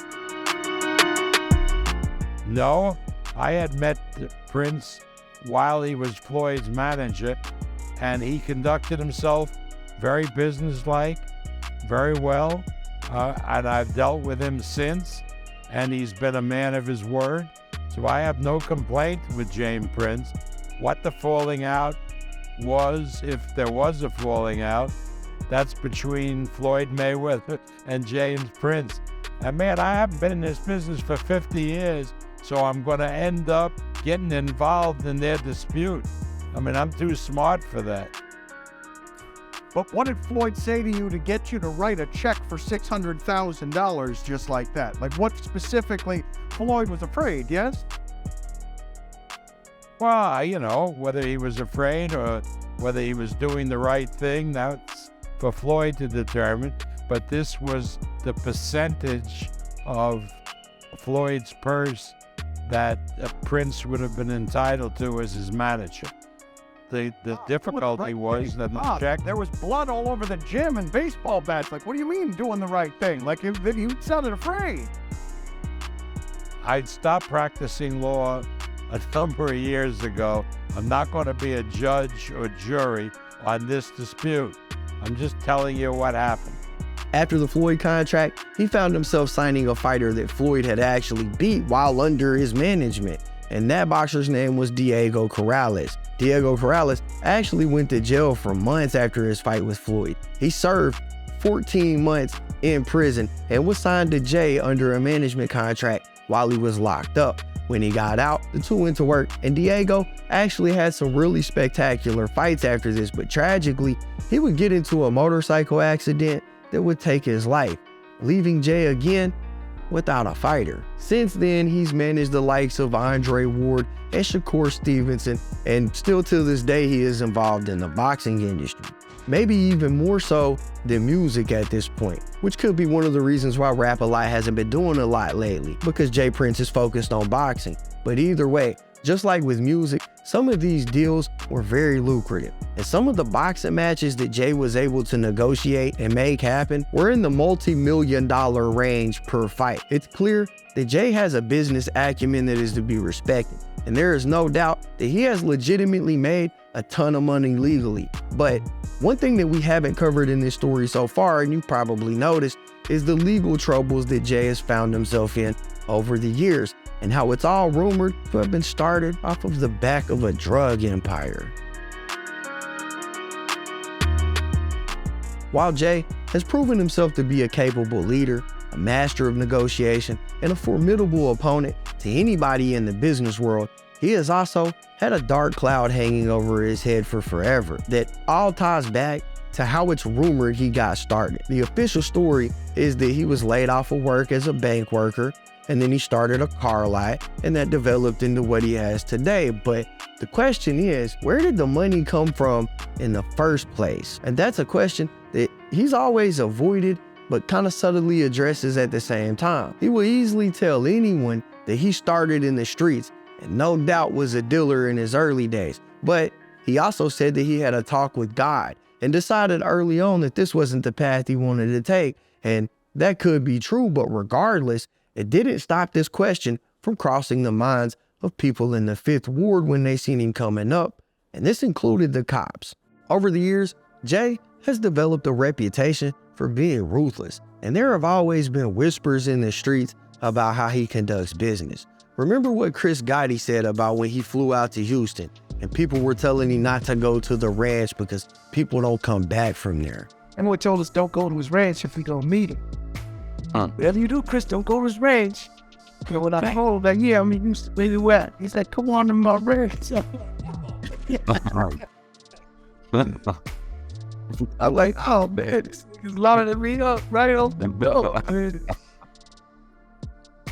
No, I had met Prince while he was Floyd's manager, and he conducted himself very businesslike, very well, and I've dealt with him since, and he's been a man of his word. So I have no complaint with James Prince. What the falling out was, if there was a falling out, that's between Floyd Mayweather and James Prince. And man, I haven't been in this business for 50 years, so I'm going to end up getting involved in their dispute. I mean, I'm too smart for that. But what did Floyd say to you to get you to write a check for $600,000 just like that? Like, what specifically? Floyd was afraid, yes? Well, you know, whether he was afraid or whether he was doing the right thing, that's for Floyd to determine. But this was the percentage of Floyd's purse that Prince would have been entitled to as his manager. The difficulty was that the check... There was blood all over the gym and baseball bats. Like, what do you mean doing the right thing? Like, you sounded afraid. I'd stopped practicing law a number of years ago. I'm not going to be a judge or jury on this dispute. I'm just telling you what happened. After the Floyd contract, he found himself signing a fighter that Floyd had actually beat while under his management. And that boxer's name was Diego Corrales. Diego Corrales actually went to jail for months after his fight with Floyd. He served 14 months in prison and was signed to Jay under a management contract while he was locked up. When he got out, the two went to work, and Diego actually had some really spectacular fights after this, but tragically, he would get into a motorcycle accident that would take his life, leaving Jay again without a fighter. Since then, he's managed the likes of Andre Ward and Shakur Stevenson, and still to this day, he is involved in the boxing industry. Maybe even more so than music at this point, which could be one of the reasons why Rap-A-Lot hasn't been doing a lot lately, because Jay Prince is focused on boxing. But either way, just like with music, some of these deals were very lucrative, and some of the boxing matches that Jay was able to negotiate and make happen were in the multi-million-dollar range per fight. It's clear that Jay has a business acumen that is to be respected, and there is no doubt that he has legitimately made a ton of money legally. But one thing that we haven't covered in this story so far, and you probably noticed, is the legal troubles that Jay has found himself in over the years, and how it's all rumored to have been started off of the back of a drug empire. While Jay has proven himself to be a capable leader, a master of negotiation, and a formidable opponent to anybody in the business world, he has also had a dark cloud hanging over his head for forever that all ties back to how it's rumored he got started. The official story is that he was laid off of work as a bank worker, and then he started a car lot, and that developed into what he has today. But the question is, where did the money come from in the first place? And that's a question that he's always avoided, but kind of subtly addresses at the same time. He will easily tell anyone that he started in the streets, and no doubt was a dealer in his early days. But he also said that he had a talk with God and decided early on that this wasn't the path he wanted to take. And that could be true, but regardless, it didn't stop this question from crossing the minds of people in the Fifth Ward when they seen him coming up, and this included the cops. Over the years, Jay has developed a reputation for being ruthless, and there have always been whispers in the streets about how he conducts business. Remember what Irv Gotti said about when he flew out to Houston, and people were telling him not to go to the ranch because people don't come back from there. Everyone told us don't go to his ranch if we gonna meet him. Whatever you do, Chris, don't go to his ranch. You know, when I told him, like, yeah, I mean, you really wet. He said, come on to my ranch. I'm like, oh, man, this nigga's loading me up right off the door.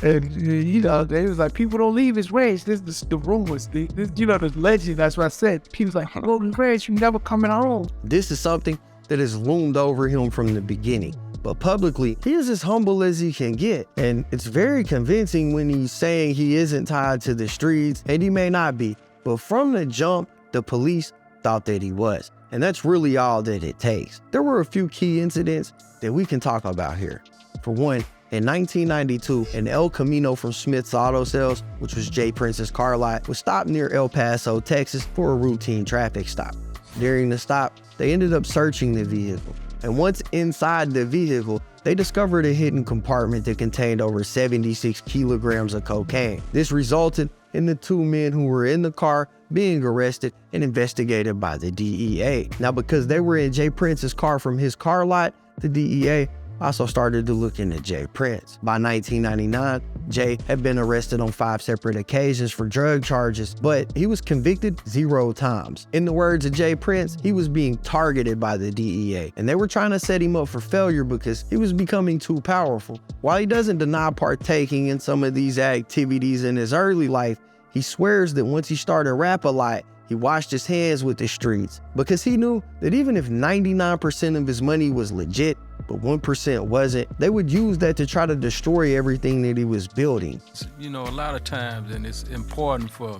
And, you know, they was like, people don't leave his ranch. This is the rumors. This, you know, the legend. That's what I said. People's like, go to his ranch, you never coming home. This is something that has loomed over him from the beginning. But publicly, he is as humble as he can get. And it's very convincing when he's saying he isn't tied to the streets, and he may not be. But from the jump, the police thought that he was. And that's really all that it takes. There were a few key incidents that we can talk about here. For one, in 1992, an El Camino from Smith's Auto Sales, which was Jay Prince's car lot, was stopped near El Paso, Texas for a routine traffic stop. During the stop, they ended up searching the vehicle. And once inside the vehicle, they discovered a hidden compartment that contained over 76 kilograms of cocaine. This resulted and the 2 men who were in the car being arrested and investigated by the DEA. Now, because they were in Jay Prince's car from his car lot, the DEA also started to look into Jay Prince. By 1999, Jay had been arrested on 5 separate occasions for drug charges, but he was convicted 0 times. In the words of Jay Prince, he was being targeted by the DEA, and they were trying to set him up for failure because he was becoming too powerful. While he doesn't deny partaking in some of these activities in his early life, he swears that once he started rap a lot, he washed his hands with the streets because he knew that even if 99% of his money was legit, but 1% wasn't, they would use that to try to destroy everything that he was building. You know, a lot of times, and it's important for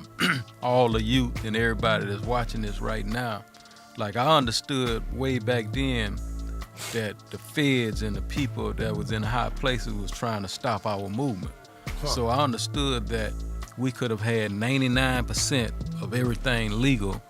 all the youth and everybody that's watching this right now, like I understood way back then that the feds and the people that was in high places was trying to stop our movement. So I understood that we could have had 99% of everything legal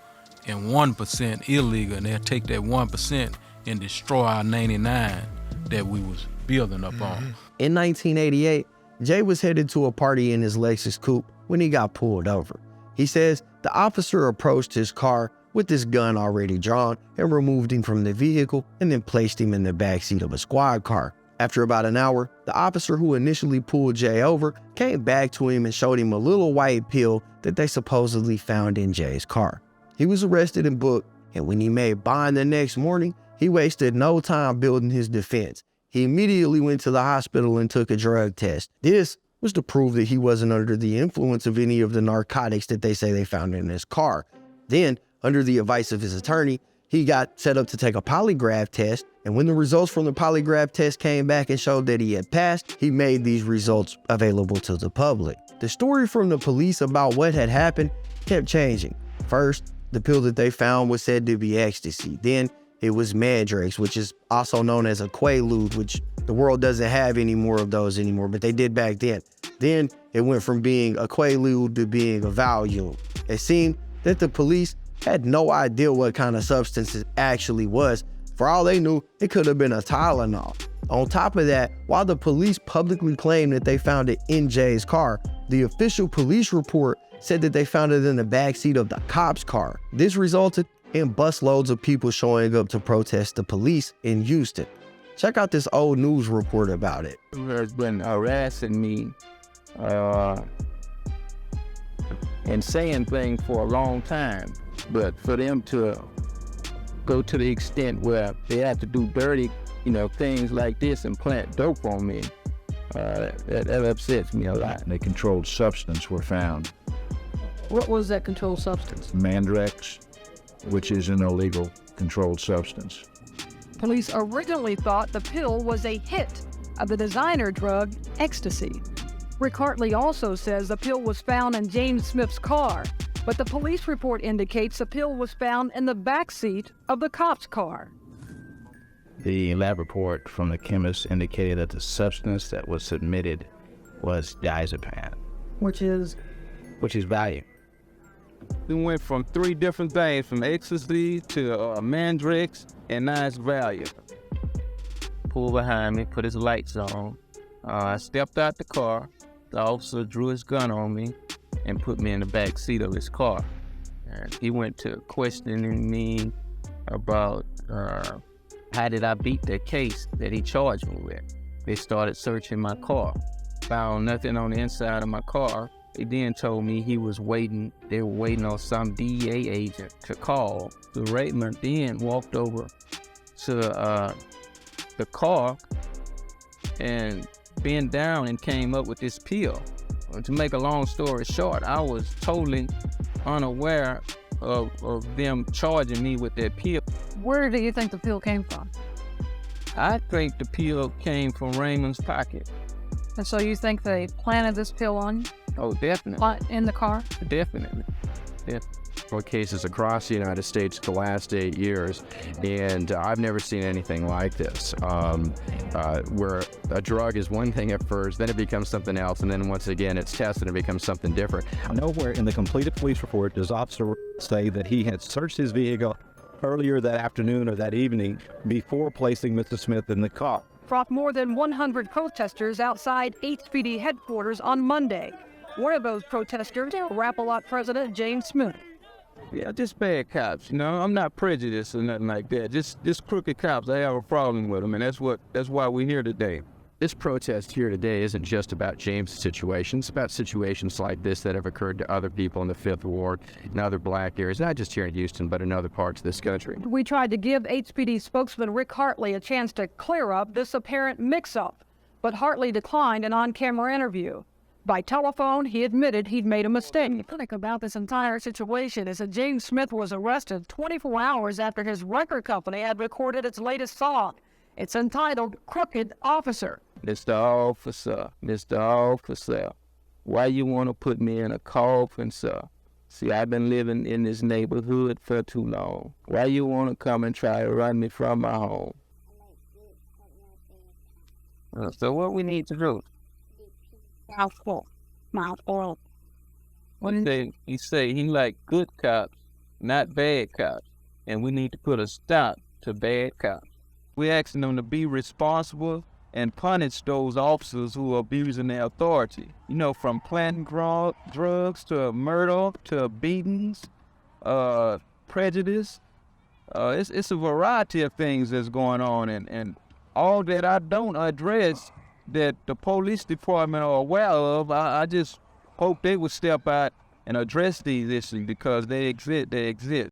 and 1% illegal, and they'll take that 1% and destroy our 99 that we was building up on. In 1988, Jay was headed to a party in his Lexus coupe when he got pulled over. He says the officer approached his car with his gun already drawn and removed him from the vehicle and then placed him in the backseat of a squad car. After about an hour, the officer who initially pulled Jay over came back to him and showed him a little white pill that they supposedly found in Jay's car. He was arrested and booked, and when he made bond the next morning, he wasted no time building his defense. He immediately went to the hospital and took a drug test. This was to prove that he wasn't under the influence of any of the narcotics that they say they found in his car. Then, under the advice of his attorney, he got set up to take a polygraph test, and when the results from the polygraph test came back and showed that he had passed, he made these results available to the public. The story from the police about what had happened kept changing. First, the pill that they found was said to be ecstasy. Then, it was Mandrax, which is also known as a Quaalude, which the world doesn't have any more of those anymore, but they did back then. Then, it went from being a Quaalude to being a Valium. It seemed that the police had no idea what kind of substance it actually was. For all they knew, it could have been a Tylenol. On top of that, while the police publicly claimed that they found it in Jay's car, the official police report said that they found it in the backseat of the cop's car. This resulted in busloads of people showing up to protest the police in Houston. Check out this old news report about it. Has been harassing me and saying things for a long time, but for them to go to the extent where they have to do dirty, things like this and plant dope on me, that upsets me a lot. A controlled substance were found. What was that controlled substance? Mandrax, which is an illegal controlled substance. Police originally thought the pill was a hit of the designer drug ecstasy. Rick Hartley also says the pill was found in James Smith's car, but the police report indicates the pill was found in the backseat of the cop's car. The lab report from the chemist indicated that the substance that was submitted was diazepam, Which is Valium. We went from 3 different things, from ecstasy to Mandrax, and now it's Valium. Pulled behind me, put his lights on. I stepped out the car. The officer drew his gun on me and put me in the back seat of his car. And he went to questioning me about how did I beat the case that he charged me with. They started searching my car. Found nothing on the inside of my car. They then told me they were waiting on some DEA agent to call. So Raymond then walked over to the car and bent down and came up with this pill. To make a long story short, I was totally unaware of them charging me with that pill. Where do you think the pill came from? I think the pill came from Raymond's pocket. And so you think they planted this pill on you? Oh, definitely. In the car? Definitely. Cases across the United States the last 8 years, and I've never seen anything like this, where a drug is one thing at first, then it becomes something else, and then once again it's tested and becomes something different. Nowhere in the completed police report does Officer say that he had searched his vehicle earlier that afternoon or that evening before placing Mr. Smith in the car. Brought more than 100 protesters outside HPD headquarters on Monday. One of those protesters, Rap-A-Lot president James Smith. Yeah, just bad cops. You know, I'm not prejudiced or nothing like that. Just crooked cops. I have a problem with them, and that's why we're here today. This protest here today isn't just about James' situation. It's about situations like this that have occurred to other people in the Fifth Ward and other black areas, not just here in Houston, but in other parts of this country. We tried to give HPD spokesman Rick Hartley a chance to clear up this apparent mix-up, but Hartley declined an on-camera interview. By telephone, he admitted he'd made a mistake. The thing about this entire situation is that James Smith was arrested 24 hours after his record company had recorded its latest song. It's entitled Crooked Officer. Mr. Officer, why you want to put me in a coffin, sir? See, I've been living in this neighborhood for too long. Why you want to come and try to run me from my home? So what we need to do? He say he like good cops, not bad cops, and we need to put a stop to bad cops. We're asking them to be responsible and punish those officers who are abusing their authority. You know, from planting drugs to murder to beatings, prejudice. It's a variety of things that's going on, and all that I don't address that the police department are aware of, I just hope they would step out and address these issues because they exist.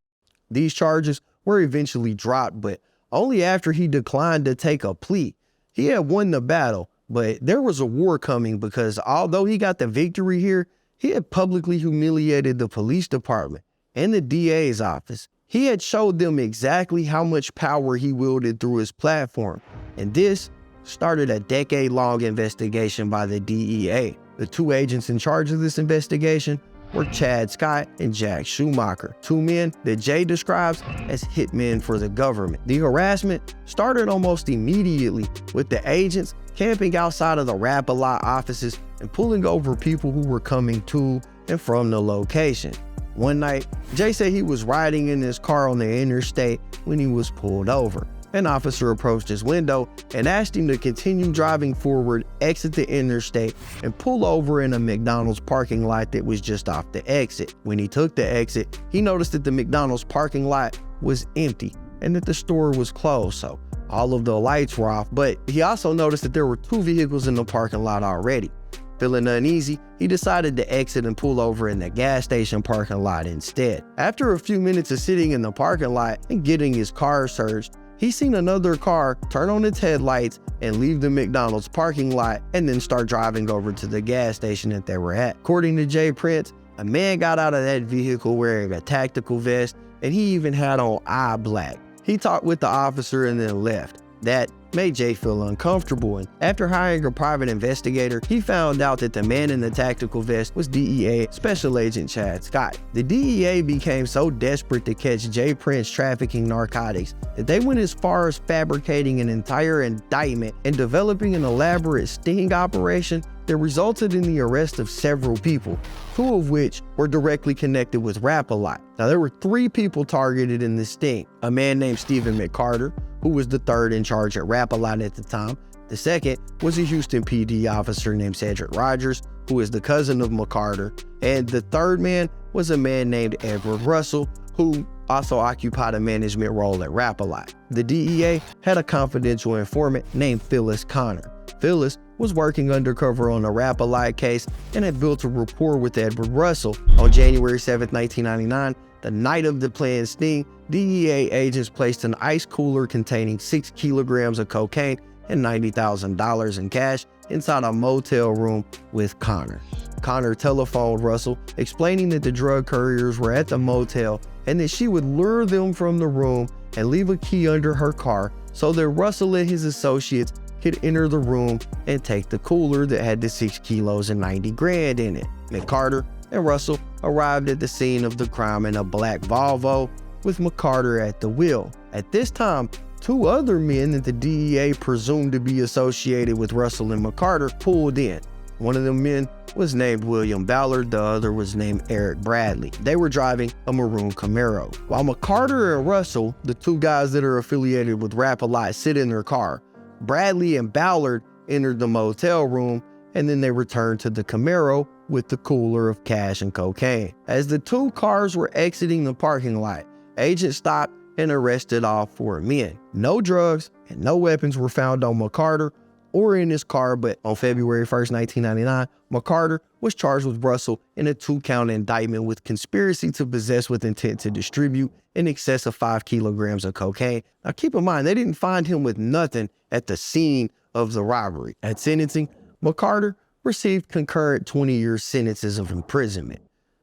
These charges were eventually dropped, but only after he declined to take a plea. He had won the battle, but there was a war coming because although he got the victory here, he had publicly humiliated the police department and the DA's office. He had showed them exactly how much power he wielded through his platform, and this started a decade-long investigation by the DEA. The two agents in charge of this investigation were Chad Scott and Jack Schumacher, two men that Jay describes as hitmen for the government. The harassment started almost immediately with the agents camping outside of the Rap-A-Lot offices and pulling over people who were coming to and from the location. One night, Jay said he was riding in his car on the interstate when he was pulled over. An officer approached his window and asked him to continue driving forward, exit the interstate, and pull over in a McDonald's parking lot that was just off the exit. When he took the exit, he noticed that the McDonald's parking lot was empty and that the store was closed, so all of the lights were off, but he also noticed that there were two vehicles in the parking lot already. Feeling uneasy, he decided to exit and pull over in the gas station parking lot instead. After a few minutes of sitting in the parking lot and getting his car searched, he seen another car turn on its headlights and leave the McDonald's parking lot and then start driving over to the gas station that they were at. According to Jay Prince, a man got out of that vehicle wearing a tactical vest and he even had on eye black. He talked with the officer and then left. That made Jay feel uncomfortable, and after hiring a private investigator, he found out that the man in the tactical vest was DEA Special Agent Chad Scott. The DEA became so desperate to catch Jay Prince trafficking narcotics that they went as far as fabricating an entire indictment and developing an elaborate sting operation that resulted in the arrest of several people, two of which were directly connected with Rap-A-Lot. Now, there were three people targeted in this sting: a man named Stephen McCarter, who was the third in charge at Rap-A-Lot at the time. The second was a Houston PD officer named Cedric Rogers, who is the cousin of McCarter. And the third man was a man named Edward Russell, who also occupied a management role at Rap-A-Lot. The DEA had a confidential informant named Phyllis Connor. Phyllis was working undercover on a Rap-A-Lot case and had built a rapport with Edward Russell. On January 7, 1999, the night of the planned sting, DEA agents placed an ice cooler containing 6 kilograms of cocaine and $90,000 in cash inside a motel room with Connor. Connor telephoned Russell, explaining that the drug couriers were at the motel and that she would lure them from the room and leave a key under her car so that Russell and his associates could enter the room and take the cooler that had the 6 kilos and 90 grand in it. McCarter and Russell arrived at the scene of the crime in a black Volvo with McCarter at the wheel. At this time, two other men that the DEA presumed to be associated with Russell and McCarter pulled in. One of the men was named William Ballard, the other was named Eric Bradley. They were driving a maroon Camaro. While McCarter and Russell, the two guys that are affiliated with Rap-A-Lot, sit in their car, Bradley and Ballard entered the motel room, and then they returned to the Camaro with the cooler of cash and cocaine. As the two cars were exiting the parking lot, agents stopped and arrested all four men. No drugs and no weapons were found on McCarter or in his car, but on February 1st, 1999, McCarter was charged with Russell in a 2-count indictment with conspiracy to possess with intent to distribute in excess of 5 kilograms of cocaine. Now keep in mind, they didn't find him with nothing at the scene of the robbery. At sentencing, McCarter received concurrent 20-year sentences of imprisonment.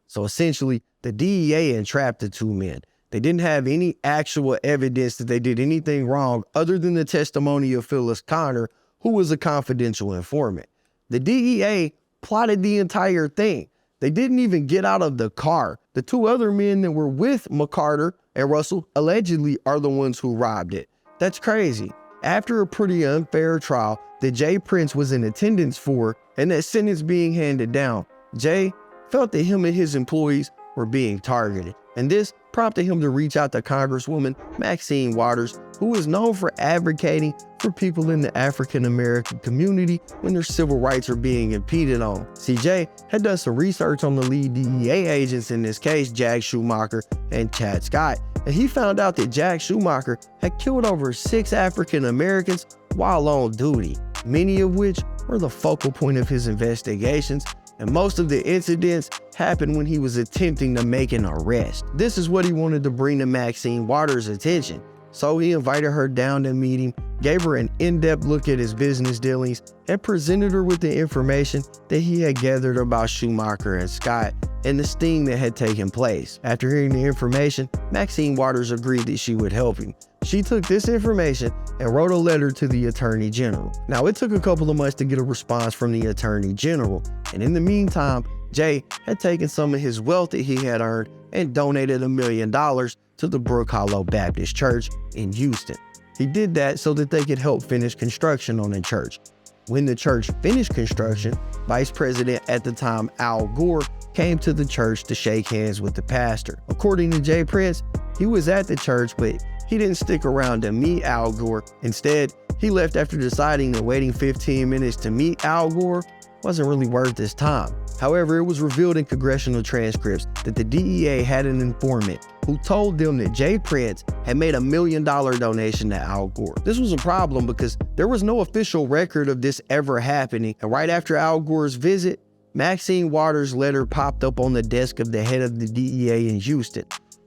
So essentially, the DEA entrapped the two men. They didn't have any actual evidence that they did anything wrong other than the testimony of Phyllis Connor, who was a confidential informant. The DEA plotted the entire thing. They didn't even get out of the car. The two other men that were with McCarter and Russell allegedly are the ones who robbed it. That's crazy. After a pretty unfair trial that Jay Prince was in attendance for and that sentence being handed down, Jay felt that him and his employees were being targeted. And this prompted him to reach out to Congresswoman Maxine Waters, who is known for advocating for people in the African-American community when their civil rights are being impeded on. CJ had done some research on the lead DEA agents in this case, Jack Schumacher and Chad Scott, and he found out that Jack Schumacher had killed over 6 African-Americans while on duty, many of which were the focal point of his investigations, and most of the incidents happened when he was attempting to make an arrest. This is what he wanted to bring to Maxine Waters' attention. So he invited her down to meet him, gave her an in-depth look at his business dealings, and presented her with the information that he had gathered about Schumacher and Scott and the sting that had taken place. After hearing the information, Maxine Waters agreed that she would help him. She took this information and wrote a letter to the Attorney General. Now, it took a couple of months to get a response from the Attorney General, and in the meantime, Jay had taken some of his wealth that he had earned and donated $1 million to the Brook Hollow Baptist Church in Houston. He did that so that they could help finish construction on the church. When the church finished construction, Vice President at the time, Al Gore, came to the church to shake hands with the pastor. According to Jay Prince, he was at the church, but he didn't stick around to meet Al Gore. Instead, he left after deciding that waiting 15 minutes to meet Al Gore wasn't really worth his time. However, it was revealed in congressional transcripts that the DEA had an informant who told them that Jay Prince had made $1 million donation to Al Gore. This was a problem because there was no official record of this ever happening, and right after Al Gore's visit, Maxine Waters' letter popped up on the desk of the head of the DEA in Houston.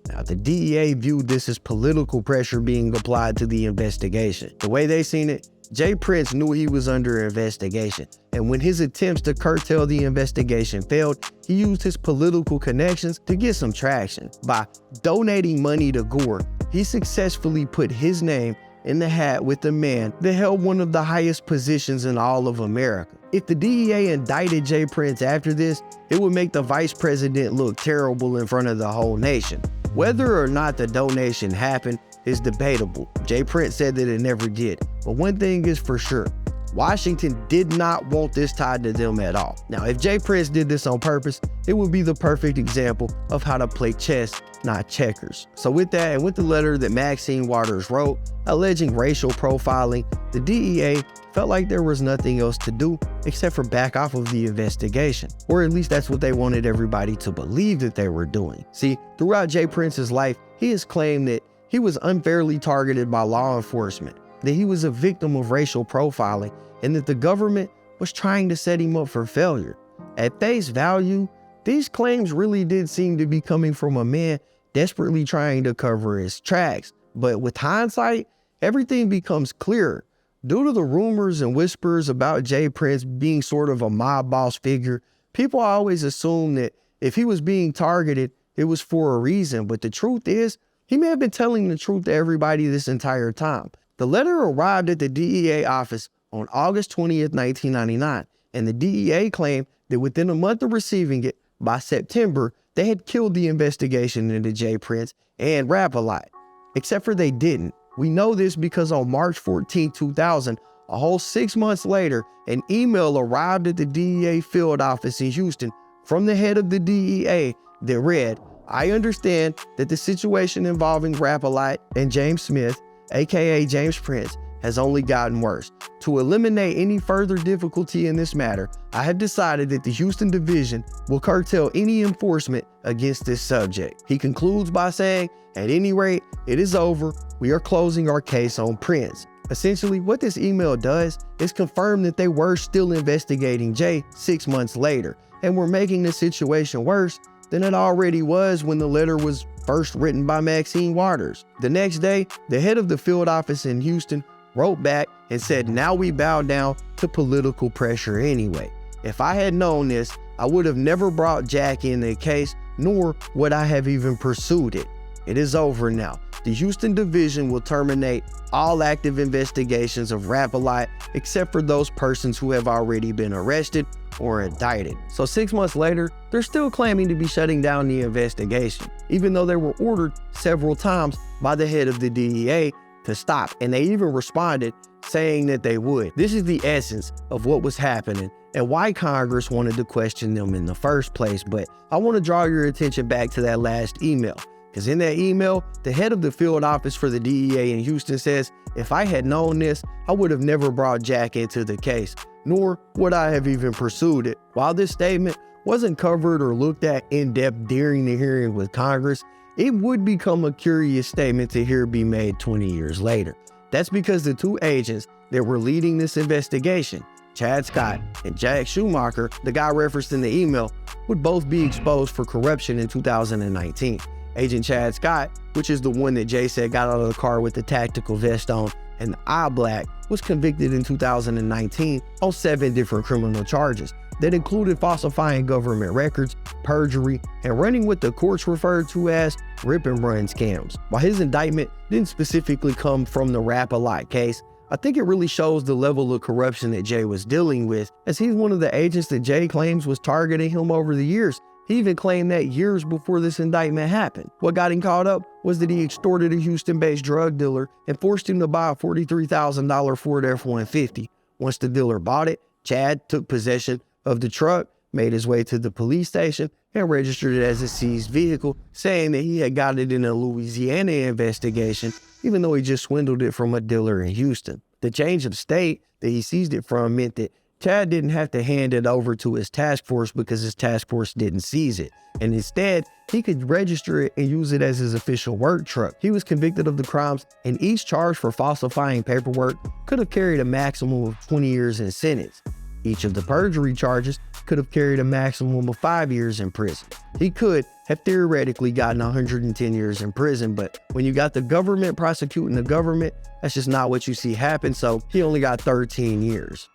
Now, the DEA viewed this as political pressure being applied to the investigation. The way they seen it, Jay Prince knew he was under investigation, and when his attempts to curtail the investigation failed, he used his political connections to get some traction. By donating money to Gore, he successfully put his name in the hat with the man that held one of the highest positions in all of America. If the DEA indicted Jay Prince after this, it would make the vice president look terrible in front of the whole nation. Whether or not the donation happened is debatable. Jay Prince said that it never did. But one thing is for sure, Washington did not want this tied to them at all. Now, if Jay Prince did this on purpose, it would be the perfect example of how to play chess, not checkers. So with that, and with the letter that Maxine Waters wrote, alleging racial profiling, the DEA felt like there was nothing else to do except for back off of the investigation. Or at least that's what they wanted everybody to believe that they were doing. See, throughout Jay Prince's life, he has claimed that he was unfairly targeted by law enforcement, that he was a victim of racial profiling, and that the government was trying to set him up for failure. At face value, these claims really did seem to be coming from a man desperately trying to cover his tracks. But with hindsight, everything becomes clearer. Due to the rumors and whispers about Jay Prince being sort of a mob boss figure, people always assume that if he was being targeted, it was for a reason. But the truth is, he may have been telling the truth to everybody this entire time. The letter arrived at the DEA office on August 20th, 1999, and the DEA claimed that within a month of receiving it, by September, they had killed the investigation into Jay Prince and Rap-A-Lot. Except for they didn't. We know this because on March 14, 2000, a whole 6 months later, an email arrived at the DEA field office in Houston from the head of the DEA that read, "I understand that the situation involving Rap-A-Lot and James Smith, aka James Prince, has only gotten worse. To eliminate any further difficulty in this matter, I have decided that the Houston Division will curtail any enforcement against this subject. He concludes by saying, at any rate, it is over. We are closing our case on Prince. Essentially, what this email does is confirm that they were still investigating Jay 6 months later, and were making the situation worse than it already was when the letter was first written by Maxine Waters. The next day, the head of the field office in Houston wrote back and said, now we bow down to political pressure anyway. If I had known this, I would have never brought Jack in the case, nor would I have even pursued it. It is over now. The Houston Division will terminate all active investigations of Rap-A-Lot except for those persons who have already been arrested or indicted. So 6 months later, they're still claiming to be shutting down the investigation, even though they were ordered several times by the head of the DEA to stop, and they even responded saying that they would. This is the essence of what was happening and why Congress wanted to question them in the first place. But I want to draw your attention back to that last email, because in that email, the head of the field office for the DEA in Houston says, if I had known this, I would have never brought Jack into the case, nor would I have even pursued it. While this statement wasn't covered or looked at in depth during the hearing with Congress, it would become a curious statement to hear be made 20 years later. That's because the two agents that were leading this investigation, Chad Scott and Jack Schumacher, the guy referenced in the email, would both be exposed for corruption in 2019. Agent Chad Scott, which is the one that Jay said got out of the car with the tactical vest on and the eye black, was convicted in 2019 on 7 different criminal charges that included falsifying government records, perjury, and running what the courts referred to as rip and run scams. While his indictment didn't specifically come from the Rap-A-Lot case, I think it really shows the level of corruption that Jay was dealing with, as he's one of the agents that Jay claims was targeting him over the years. He even claimed that years before this indictment happened. What got him caught up was that he extorted a Houston-based drug dealer and forced him to buy a $43,000 Ford F-150. Once the dealer bought it, Chad took possession of the truck, made his way to the police station, and registered it as a seized vehicle, saying that he had got it in a Louisiana investigation, even though he just swindled it from a dealer in Houston. The change of state that he seized it from meant that Chad didn't have to hand it over to his task force because his task force didn't seize it, and instead, he could register it and use it as his official work truck. He was convicted of the crimes, and each charge for falsifying paperwork could have carried a maximum of 20 years in sentence. Each of the perjury charges could have carried a maximum of 5 years in prison. He could have theoretically gotten 110 years in prison, but when you got the government prosecuting the government, that's just not what you see happen, so he only got 13 years.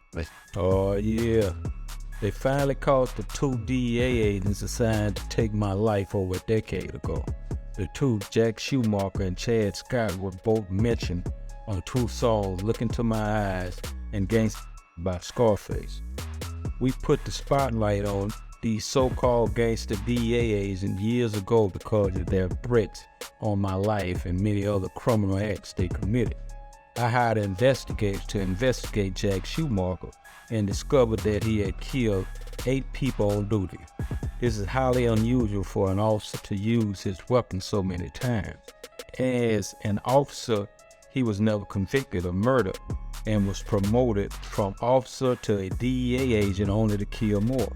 Oh yeah, they finally caught the 2 DEA agents assigned to take my life over a decade ago. The 2, Jack Schumacher and Chad Scott, were both mentioned on 2 songs, Look Into My Eyes and Gangsta by Scarface. We put the spotlight on these so-called gangster DEA agents years ago because of their threats on my life and many other criminal acts they committed. I hired investigators to investigate Jack Schumacher and discovered that he had killed 8 people on duty. This is highly unusual for an officer to use his weapon so many times. As an officer, he was never convicted of murder and was promoted from officer to a DEA agent only to kill more.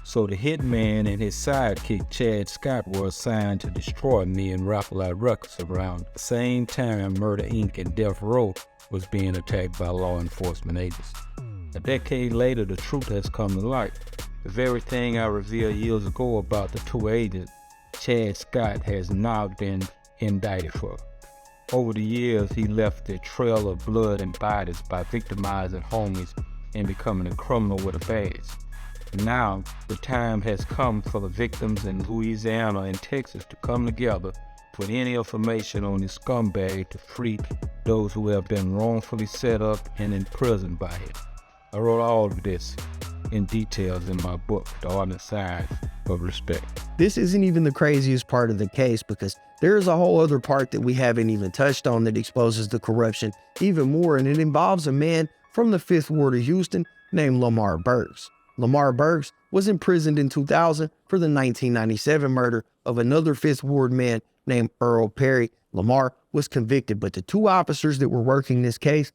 So the hitman and his sidekick Chad Scott were assigned to destroy me and Rap-A-Lot Records around the same time Murder Inc. and Death Row was being attacked by law enforcement agents. A decade later, the truth has come to light. The very thing I revealed years ago about the 2 agents, Chad Scott has now been indicted for. Over the years, he left a trail of blood and bodies by victimizing homies and becoming a criminal with a badge. Now, the time has come for the victims in Louisiana and Texas to come together with any information on this scumbag to free those who have been wrongfully set up and imprisoned by him. I wrote all of this in details in my book, The Art and Science of Respect. This isn't even the craziest part of the case, because there's a whole other part that we haven't even touched on that exposes the corruption even more, and it involves a man from the 5th Ward of Houston named Lamar Burks. Lamar Burks was imprisoned in 2000 for the 1997 murder of another 5th Ward man named Earl Perry. Lamar was convicted, but the 2 officers that were working this case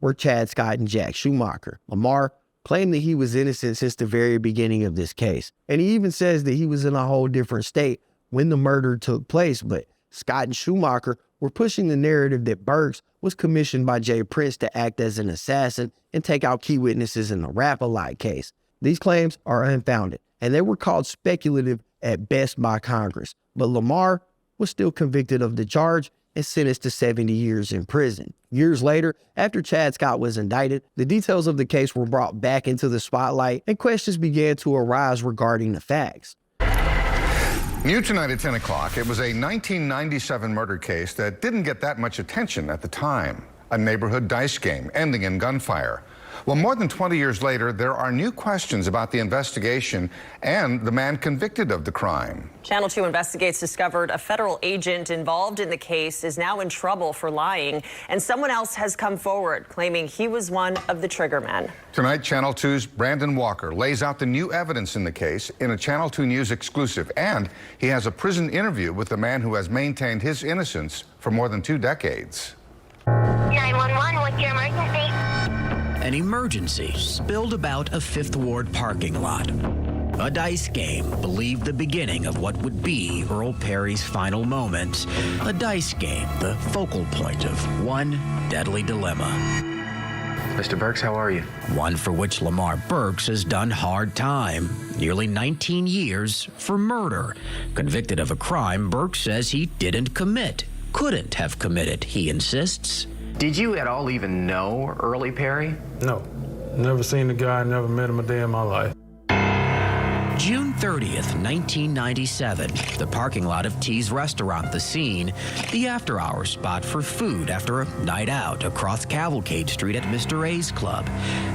were Chad Scott and Jack Schumacher. Lamar claimed that he was innocent since the very beginning of this case. And he even says that he was in a whole different state when the murder took place, but Scott and Schumacher were pushing the narrative that Burks was commissioned by Jay Prince to act as an assassin and take out key witnesses in the Rap-A-Lot case. These claims are unfounded, and they were called speculative at best by Congress. But Lamar was still convicted of the charge and sentenced to 70 years in prison. Years later, after Chad Scott was indicted, the details of the case were brought back into the spotlight and questions began to arise regarding the facts. New tonight at 10 o'clock, it was a 1997 murder case that didn't get that much attention at the time. A neighborhood dice game ending in gunfire. Well, more than 20 years later, there are new questions about the investigation and the man convicted of the crime. Channel 2 Investigates discovered a federal agent involved in the case is now in trouble for lying, and someone else has come forward claiming he was one of the triggermen. Tonight, Channel 2's Brandon Walker lays out the new evidence in the case in a Channel 2 News exclusive, and he has a prison interview with the man who has maintained his innocence for more than 2 decades. 911, what's your emergency? An emergency spilled about a Fifth Ward parking lot. A dice game believed the beginning of what would be Earl Perry's final moments. A dice game, the focal point of one deadly dilemma. Mr. Burks, how are you? One for which Lamar Burks has done hard time. Nearly 19 years for murder. Convicted of a crime Burks says he didn't commit. Couldn't have committed, he insists. Did you at all even know Early Perry? No. Never seen the guy, never met him a day in my life. June 30th, 1997, the parking lot of T's Restaurant, the scene, the after-hours spot for food after a night out across Cavalcade Street at Mr. A's Club.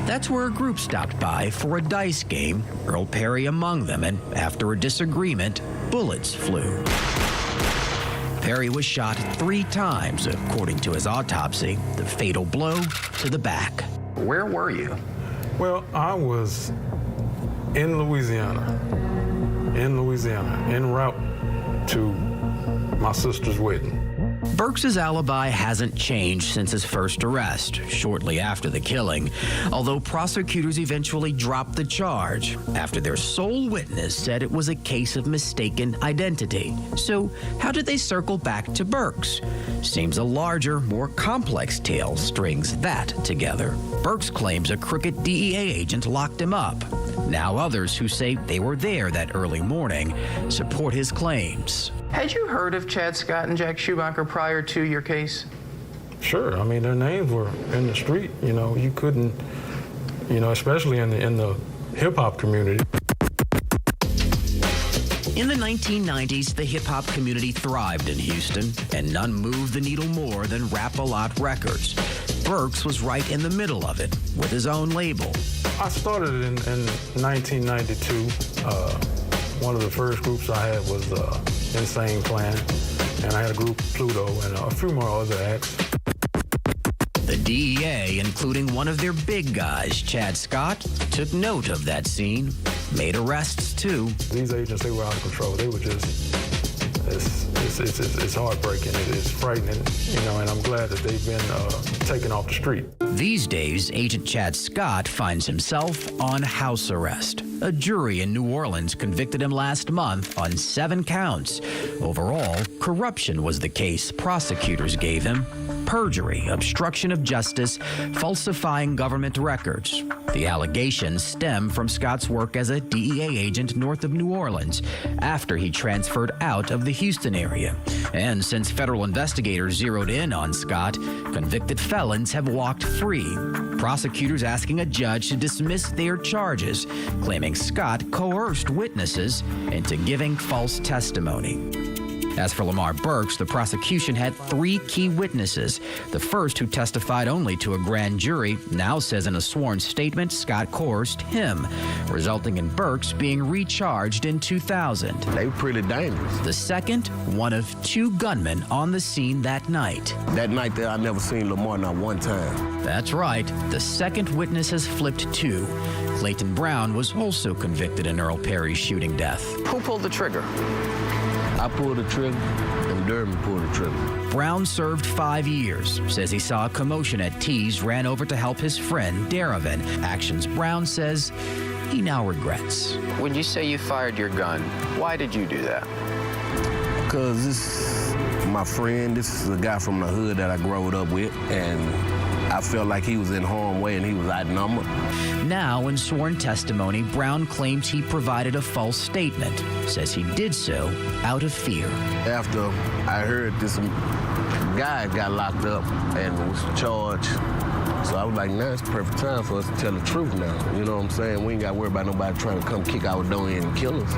That's where a group stopped by for a dice game, Earl Perry among them, and after a disagreement, bullets flew. Perry was shot 3 times, according to his autopsy, the fatal blow to the back. Where were you? Well, I was in Louisiana, en route to my sister's wedding. Burks's alibi hasn't changed since his first arrest, shortly after the killing, although prosecutors eventually dropped the charge after their sole witness said it was a case of mistaken identity. So how did they circle back to Burks? Seems a larger, more complex tale strings that together. Burks claims a crooked DEA agent locked him up. Now others who say they were there that early morning support his claims. Had you heard of Chad Scott and Jack Schumacher prior to your case? Sure. I mean, their names were in the street. You know, you couldn't, especially in the hip-hop community. In the 1990s, the hip-hop community thrived in Houston, and none moved the needle more than Rap-A-Lot Records. Burks was right in the middle of it, with his own label. I started in 1992. One of the first groups I had was Insane Plan, and I had a group, Pluto, and a few more other acts. The DEA, including one of their big guys, Chad Scott, took note of that scene, made arrests too. These agents, they were out of control. They were just, it's heartbreaking. It's frightening, and I'm glad that they've been taken off the street. These days, Agent Chad Scott finds himself on house arrest. A jury in New Orleans convicted him last month on 7 counts. Overall, corruption was the case prosecutors gave him. Perjury, obstruction of justice, falsifying government records. The allegations stem from Scott's work as a DEA agent north of New Orleans after he transferred out of the Houston area. And since federal investigators zeroed in on Scott, convicted felons have walked free. Prosecutors asking a judge to dismiss their charges, claiming Scott coerced witnesses into giving false testimony. As for Lamar Burks, the prosecution had 3 key witnesses. The first, who testified only to a grand jury, now says in a sworn statement Scott coerced him, resulting in Burks being recharged in 2000. They were pretty dangerous. The second, one of 2 gunmen on the scene that night. That night there, I never seen Lamar not one time. That's right. The second witness has flipped too. Clayton Brown was also convicted in Earl Perry's shooting death. Who pulled the trigger? I pulled the trigger. Them dared me to pull the trigger. Brown served 5 years, says he saw a commotion at T's, ran over to help his friend, Darevin. Actions Brown says he now regrets. When you say you fired your gun, why did you do that? Because this is my friend. This is a guy from the hood that I growed up with, and I felt like he was in harm's way and he was outnumbered. Now, in sworn testimony, Brown claims he provided a false statement, says he did so out of fear. After I heard this guy got locked up and was charged, so I was like, now it's the perfect time for us to tell the truth now. You know what I'm saying? We ain't got to worry about nobody trying to come kick our door in and kill us.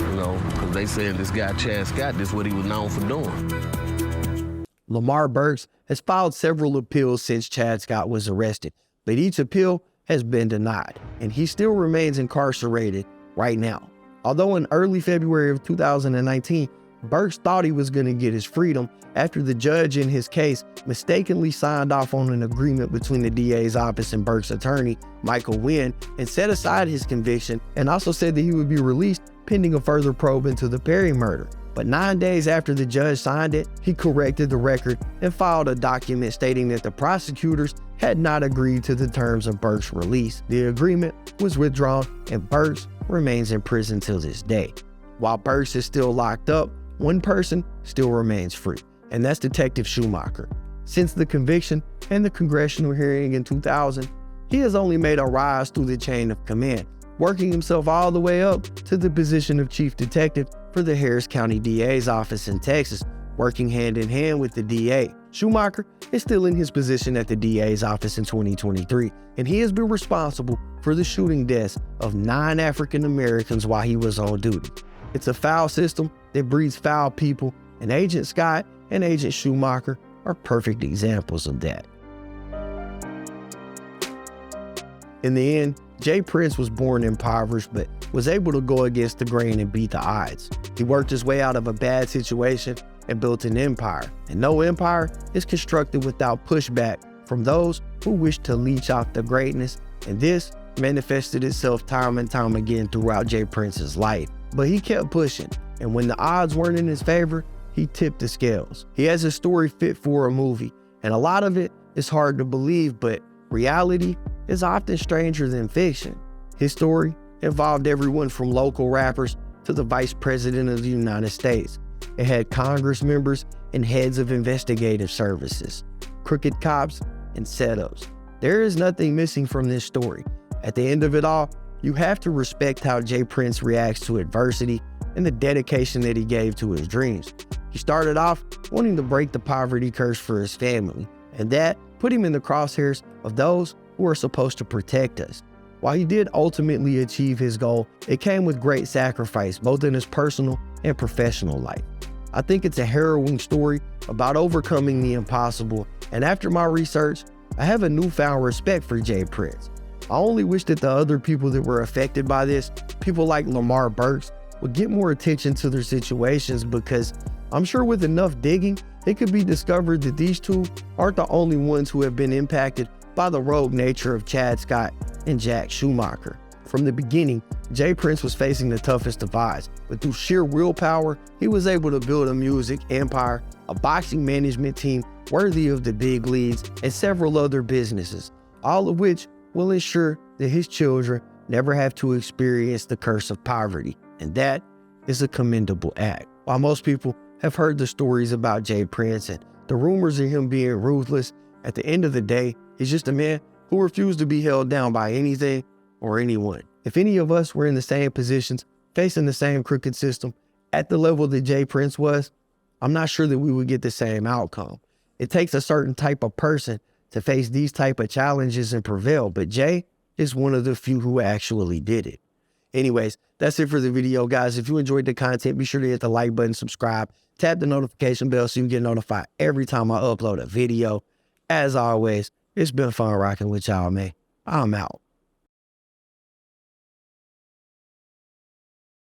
You know, because they said this guy, Chad Scott, this is what he was known for doing. Lamar Burks has filed several appeals since Chad Scott was arrested, but each appeal has been denied, and he still remains incarcerated right now. Although in early February of 2019, Burks thought he was going to get his freedom after the judge in his case mistakenly signed off on an agreement between the DA's office and Burks' attorney, Michael Wynn, and set aside his conviction, and also said that he would be released pending a further probe into the Perry murder. But 9 days after the judge signed it, he corrected the record and filed a document stating that the prosecutors had not agreed to the terms of Burks' release. The agreement was withdrawn and Burks remains in prison till this day. While Burks is still locked up, one person still remains free, and that's Detective Schumacher. Since the conviction and the congressional hearing in 2000, he has only made a rise through the chain of command, working himself all the way up to the position of chief detective for the Harris County DA's office in Texas, working hand in hand with the DA. Schumacher is still in his position at the DA's office in 2023, and he has been responsible for the shooting deaths of 9 African Americans while he was on duty. It's a foul system that breeds foul people, and Agent Scott and Agent Schumacher are perfect examples of that. In the end, Jay Prince was born impoverished, but was able to go against the grain and beat the odds. He worked his way out of a bad situation and built an empire. And no empire is constructed without pushback from those who wish to leech out the greatness. And this manifested itself time and time again throughout Jay Prince's life. But he kept pushing, and when the odds weren't in his favor, he tipped the scales. He has a story fit for a movie, and a lot of it is hard to believe, but reality is often stranger than fiction. His story involved everyone from local rappers to the Vice President of the United States. It had Congress members and heads of investigative services, crooked cops, and setups. There is nothing missing from this story. At the end of it all, you have to respect how Jay Prince reacts to adversity and the dedication that he gave to his dreams. He started off wanting to break the poverty curse for his family, and that put him in the crosshairs of those who are supposed to protect us. While he did ultimately achieve his goal, it came with great sacrifice, both in his personal and professional life. I think it's a harrowing story about overcoming the impossible, and after my research, I have a newfound respect for Jay Prince. I only wish that the other people that were affected by this, people like Lamar Burks, would get more attention to their situations, because I'm sure with enough digging, it could be discovered that these two aren't the only ones who have been impacted by the rogue nature of Chad Scott and Jack Schumacher. From the beginning, Jay Prince was facing the toughest of odds, but through sheer willpower, he was able to build a music empire, a boxing management team worthy of the big leagues, and several other businesses, all of which will ensure that his children never have to experience the curse of poverty, and that is a commendable act. While most people have heard the stories about Jay Prince and the rumors of him being ruthless, at the end of the day, he's just a man who refused to be held down by anything or anyone. If any of us were in the same positions, facing the same crooked system at the level that Jay Prince was, I'm not sure that we would get the same outcome. It takes a certain type of person to face these type of challenges and prevail, but Jay is one of the few who actually did it. Anyways, that's it for the video, guys. If you enjoyed the content, be sure to hit the like button, subscribe, tap the notification bell so you get notified every time I upload a video. As always, it's been fun rocking with y'all, man. I'm out.